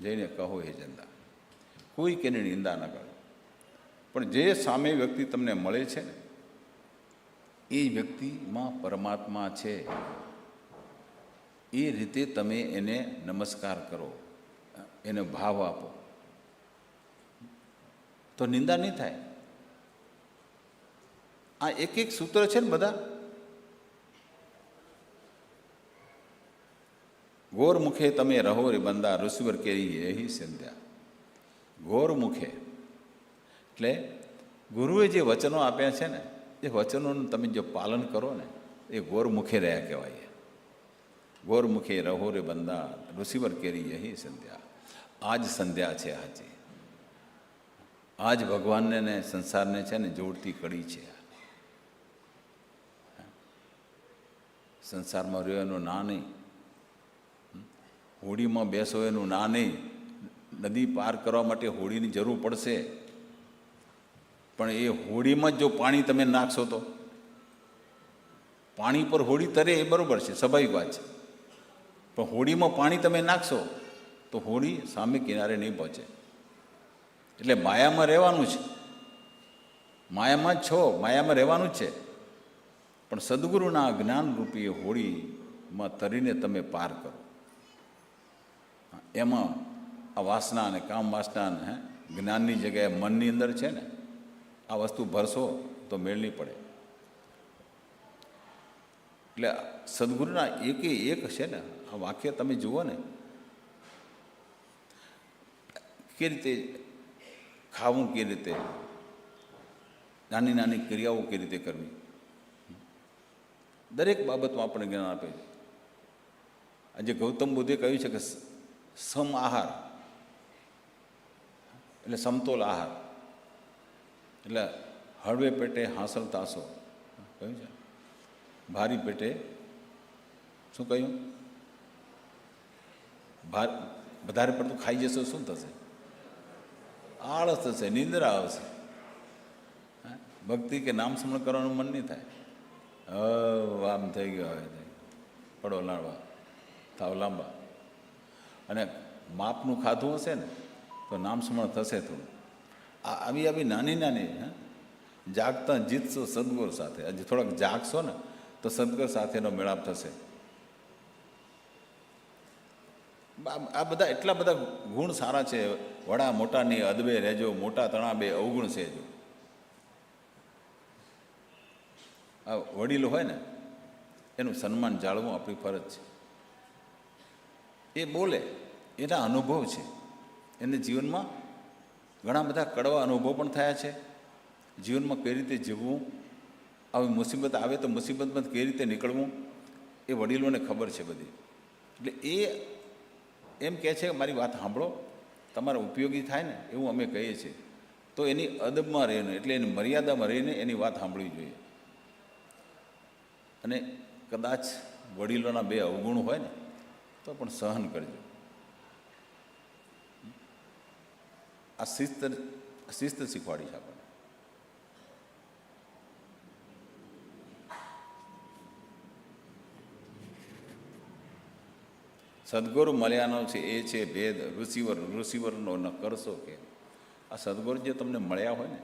જઈને કહો હે જંદા. કોઈ કેની નિંદા ન કરો, પણ જે સામે વ્યક્તિ તમને મળે છે ને એ વ્યક્તિમાં પરમાત્મા છે, એ રીતે તમે એને નમસ્કાર કરો, એને ભાવ આપો, તો નિંદા નહીં થાય. આ એક એક સૂત્ર છે ને બધા. ગોર મુખે તમે રહો રે બંદા, ઋષિવર કેરી એહી સંધ્યા. ગોર મુખે એટલે ગુરુએ જે વચનો આપ્યા છે ને એ વચનોનું તમે જો પાલન કરો ને એ ગોર મુખે રહ્યા કહેવાય. ગોર મુખે રહો રે બંદા, ઋષિવર કેરી એહી સંધ્યા. આજ સંધ્યા છે હાજી, આજ ભગવાનને ને સંસારને છે ને જોડતી કડી છે. સંસારમાં રહ્યો એનું ના નહીં, હોડીમાં બેસો એનું ના નહીં. નદી પાર કરવા માટે હોડીની જરૂર પડશે, પણ એ હોડીમાં જ જો પાણી તમે નાખશો તો પાણી પર હોડી તરે એ બરાબર છે, સ્વાભાવિક વાત છે. પણ હોડીમાં પાણી તમે નાખશો તો હોડી સામે કિનારે નહીં પહોંચે. એટલે માયામાં રહેવાનું છે, માયામાં જ છો, માયામાં રહેવાનું જ છે. પણ સદગુરુના જ્ઞાનરૂપી હોડીમાં તરીને તમે પાર કરો. એમાં આ વાસના અને કામ વાસના જ્ઞાનની જગ્યાએ મનની અંદર છે ને આ વસ્તુ ભરશો તો મેળ નહીં પડે. એટલે સદગુરુના એકે એક છે ને આ વાક્ય તમે જુઓ ને, કે રીતે ખાવું, કે રીતે નાની નાની ક્રિયાઓ કે રીતે કરવી, દરેક બાબતમાં આપણને જ્ઞાન આપે છે. આજે ગૌતમ બુદ્ધે કહ્યું છે કે સમ આહાર એટલે સમતોલ આહાર, એટલે હળવે પેટે હાંસલ તાસો કહ્યું છે. ભારી પેટે શું કહ્યું? વધારે પડતું ખાઈ જશો શું થશે? આળસ થશે, નિંદ્રા આવશે, ભક્તિ કે નામ સ્મરણ કરવાનું મન નહીં થાય. આમ થઈ ગયો, હવે પડો લાંબા થાવ લાંબા. અને માપનું ખાધું હશે ને તો નામ સ્મરણ થશે થોડું. આવી આવી નાની નાની જાગતા જીતશો સદગુરુ સાથે. હજી થોડાક જાગશો ને તો સદગુરુ સાથેનો મેળાપ થશે. આ બધા એટલા બધા ગુણ સારા છે. વડા મોટાની અદબે રહેજો, મોટા તણા બે અવગુણ છે. જો આ વડીલો હોય ને એનું સન્માન જાળવવું આપણી ફરજ છે. એ બોલે, એના અનુભવ છે, એને જીવનમાં ઘણા બધા કડવા અનુભવ પણ થયા છે. જીવનમાં કઈ રીતે જીવવું, આવી મુસીબત આવે તો મુસીબતમાં કઈ રીતે નીકળવું એ વડીલોને ખબર છે બધી. એટલે એ એમ કહે છે કે મારી વાત સાંભળો, તમારે ઉપયોગી થાય ને એવું અમે કહીએ છીએ. તો એની અદબમાં રહીને, એટલે એની મર્યાદામાં રહીને એની વાત સાંભળવી જોઈએ. અને કદાચ વડીલોના બે અવગુણ હોય ને તો પણ સહન કરજો. આ શિસ્ત શીખવાડી છે આપણને. સદગુરુ મળ્યાનો છે એ છે ભેદ ઋષિવરનો ન કરશો કે. આ સદગુરુ જે તમને મળ્યા હોય ને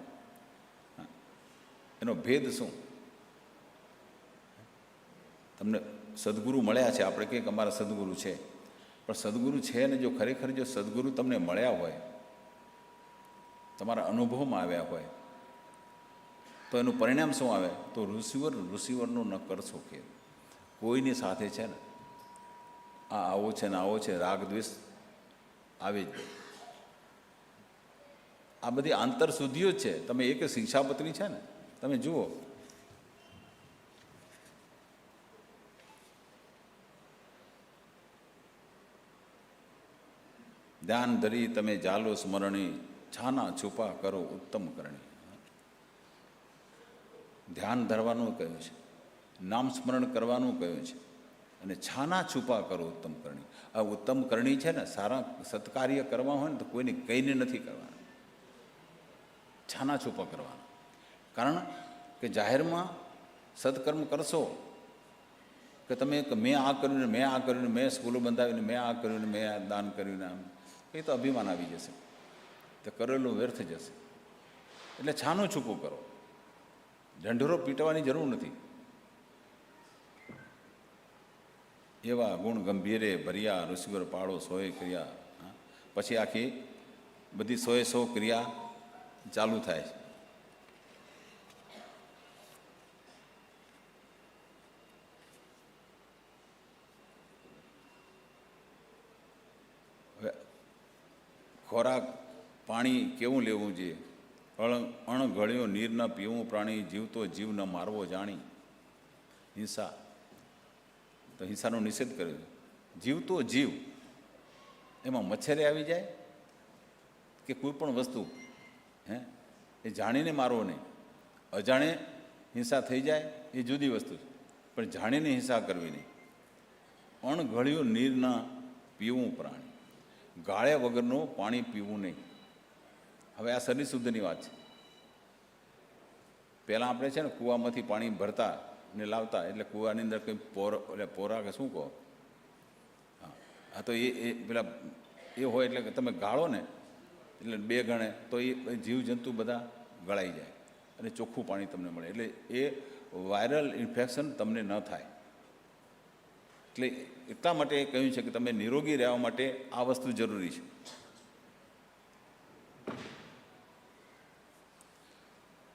એનો ભેદ શું? તમને સદગુરુ મળ્યા છે, આપણે કંઈક અમારા સદગુરુ છે, પણ સદગુરુ છે ને જો ખરેખર જો સદગુરુ તમને મળ્યા હોય, તમારા અનુભવમાં આવ્યા હોય, તો એનું પરિણામ શું આવે? તો ઋષિવરનું ન કરશો કે. કોઈની સાથે છે ને આ આવો છે ને આવો છે, રાગ દ્વેષ આવે જ. આ બધી આંતરશુદ્ધિઓ જ છે. તમે એક શિક્ષાપત્રી છે ને તમે જુઓ, ધ્યાન ધરી તમે જાલો સ્મરણી, છાના છુપા કરો ઉત્તમ કરણી. ધ્યાન ધરવાનું કહ્યું છે, નામ સ્મરણ કરવાનું કહ્યું છે, અને છાના છુપા કરો ઉત્તમ કરણી. આ ઉત્તમ કરણી છે ને, સારા સત્કાર્ય કરવા હોય ને તો કોઈને કહીને નથી કરવાના, છાના છુપા કરવાના. કારણ કે જાહેરમાં સત્કર્મ કરશો કે તમે મેં આ કર્યું ને મેં આ કર્યું ને મેં સ્કૂલો બંધાવીને મેં આ કર્યું ને મેં આ દાન કર્યું ને આમ, એ તો અભિમાન આવી જશે, તો કરેલું વ્યર્થ જશે. એટલે છાનું છૂપું કરો, ઢંઢોરો પીટવાની જરૂર નથી. એવા ગુણ ગંભીરે ભર્યા ઋષિવર પાડો સોએ ક્રિયા. પછી આખી બધી 100 ક્રિયા ચાલુ થાય છે. હવે ખોરાક પાણી કેવું લેવું જોઈએ? અણઘળ્યો નીર ન પીવું પ્રાણી, જીવતો જીવ ન મારવો જાણી. હિંસા, તો હિંસાનો નિષેધ કર્યો છે. જીવતો જીવ, એમાં મચ્છરે આવી જાય કે કોઈ પણ વસ્તુ, એ જાણીને મારવો નહીં. અજાણે હિંસા થઈ જાય એ જુદી વસ્તુ છે, પણ જાણીને હિંસા કરવી નહીં. અણઘળ્યું નીર ના પીવું પ્રાણી, ગાળ્યા વગરનું પાણી પીવું નહીં. હવે આ શરીર શુદ્ધની વાત છે. પહેલાં આપણે છે ને કૂવામાંથી પાણી ભરતા ને લાવતા, એટલે કૂવાની અંદર કંઈ પોરા કે શું કહો, હા તો એ પેલા એ હોય એટલે કે તમે ગાળો ને એટલે 2 ગણે તો એ જીવજંતુ બધા ગળાઈ જાય અને ચોખ્ખું પાણી તમને મળે. એટલે એ વાયરલ ઇન્ફેક્શન તમને ન થાય. એટલે એટલા માટે કહ્યું છે કે તમે નિરોગી રહેવા માટે આ વસ્તુ જરૂરી છે.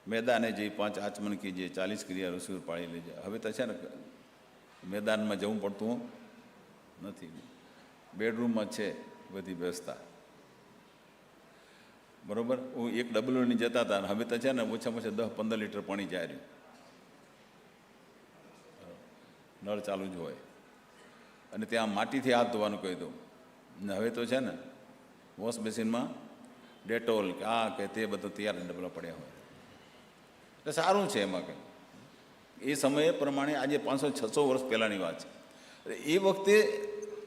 મેદાને જઈ 5 આચમન કીજે, 40 ક્રિયા ઋષિ પાળી લેજે. હવે તો છે ને મેદાનમાં જવું પડતું નથી, બેડરૂમમાં છે બધી વ્યવસ્થા, બરાબર. એક ડબલોની જતા હતા, હવે તો છે ને ઓછામાં ઓછા 10-15 લીટર પાણી જાય રહ્યું, નળ ચાલુ જ હોય. અને ત્યાં માટીથી હાથ ધોવાનું કહી દઉં ને હવે તો છે ને વોશ બેસિનમાં ડેટોલ કે આ કે તે બધું તૈયાર ડબલા પડ્યા હોય. એટલે સારું છે એમાં કંઈ. એ સમયે પ્રમાણે આજે 500-600 વર્ષ પહેલાંની વાત છે. એ વખતે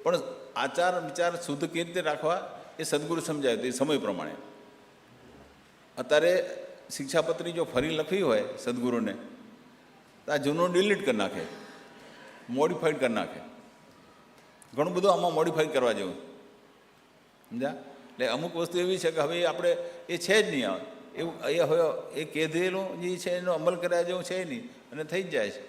પણ આચાર વિચાર શુદ્ધ કેવી રીતે રાખવા એ સદગુરુ સમજાય તો એ સમય પ્રમાણે. અત્યારે શિક્ષાપત્રી જો ફરી લખવી હોય સદગુરુને તો આ જૂનો ડિલીટ કરી નાખે, મોડિફાઈડ કરી નાખે. ઘણું બધું આમાં મોડિફાઈ કરવા જેવું, સમજ્યા? એટલે અમુક વસ્તુ એવી છે કે હવે આપણે એ છે જ નહીં, એવું એ હવે એ કીધેલું જે છે એનો અમલ કર્યા જેવું છે નહીં અને થઈ જ જાય છે.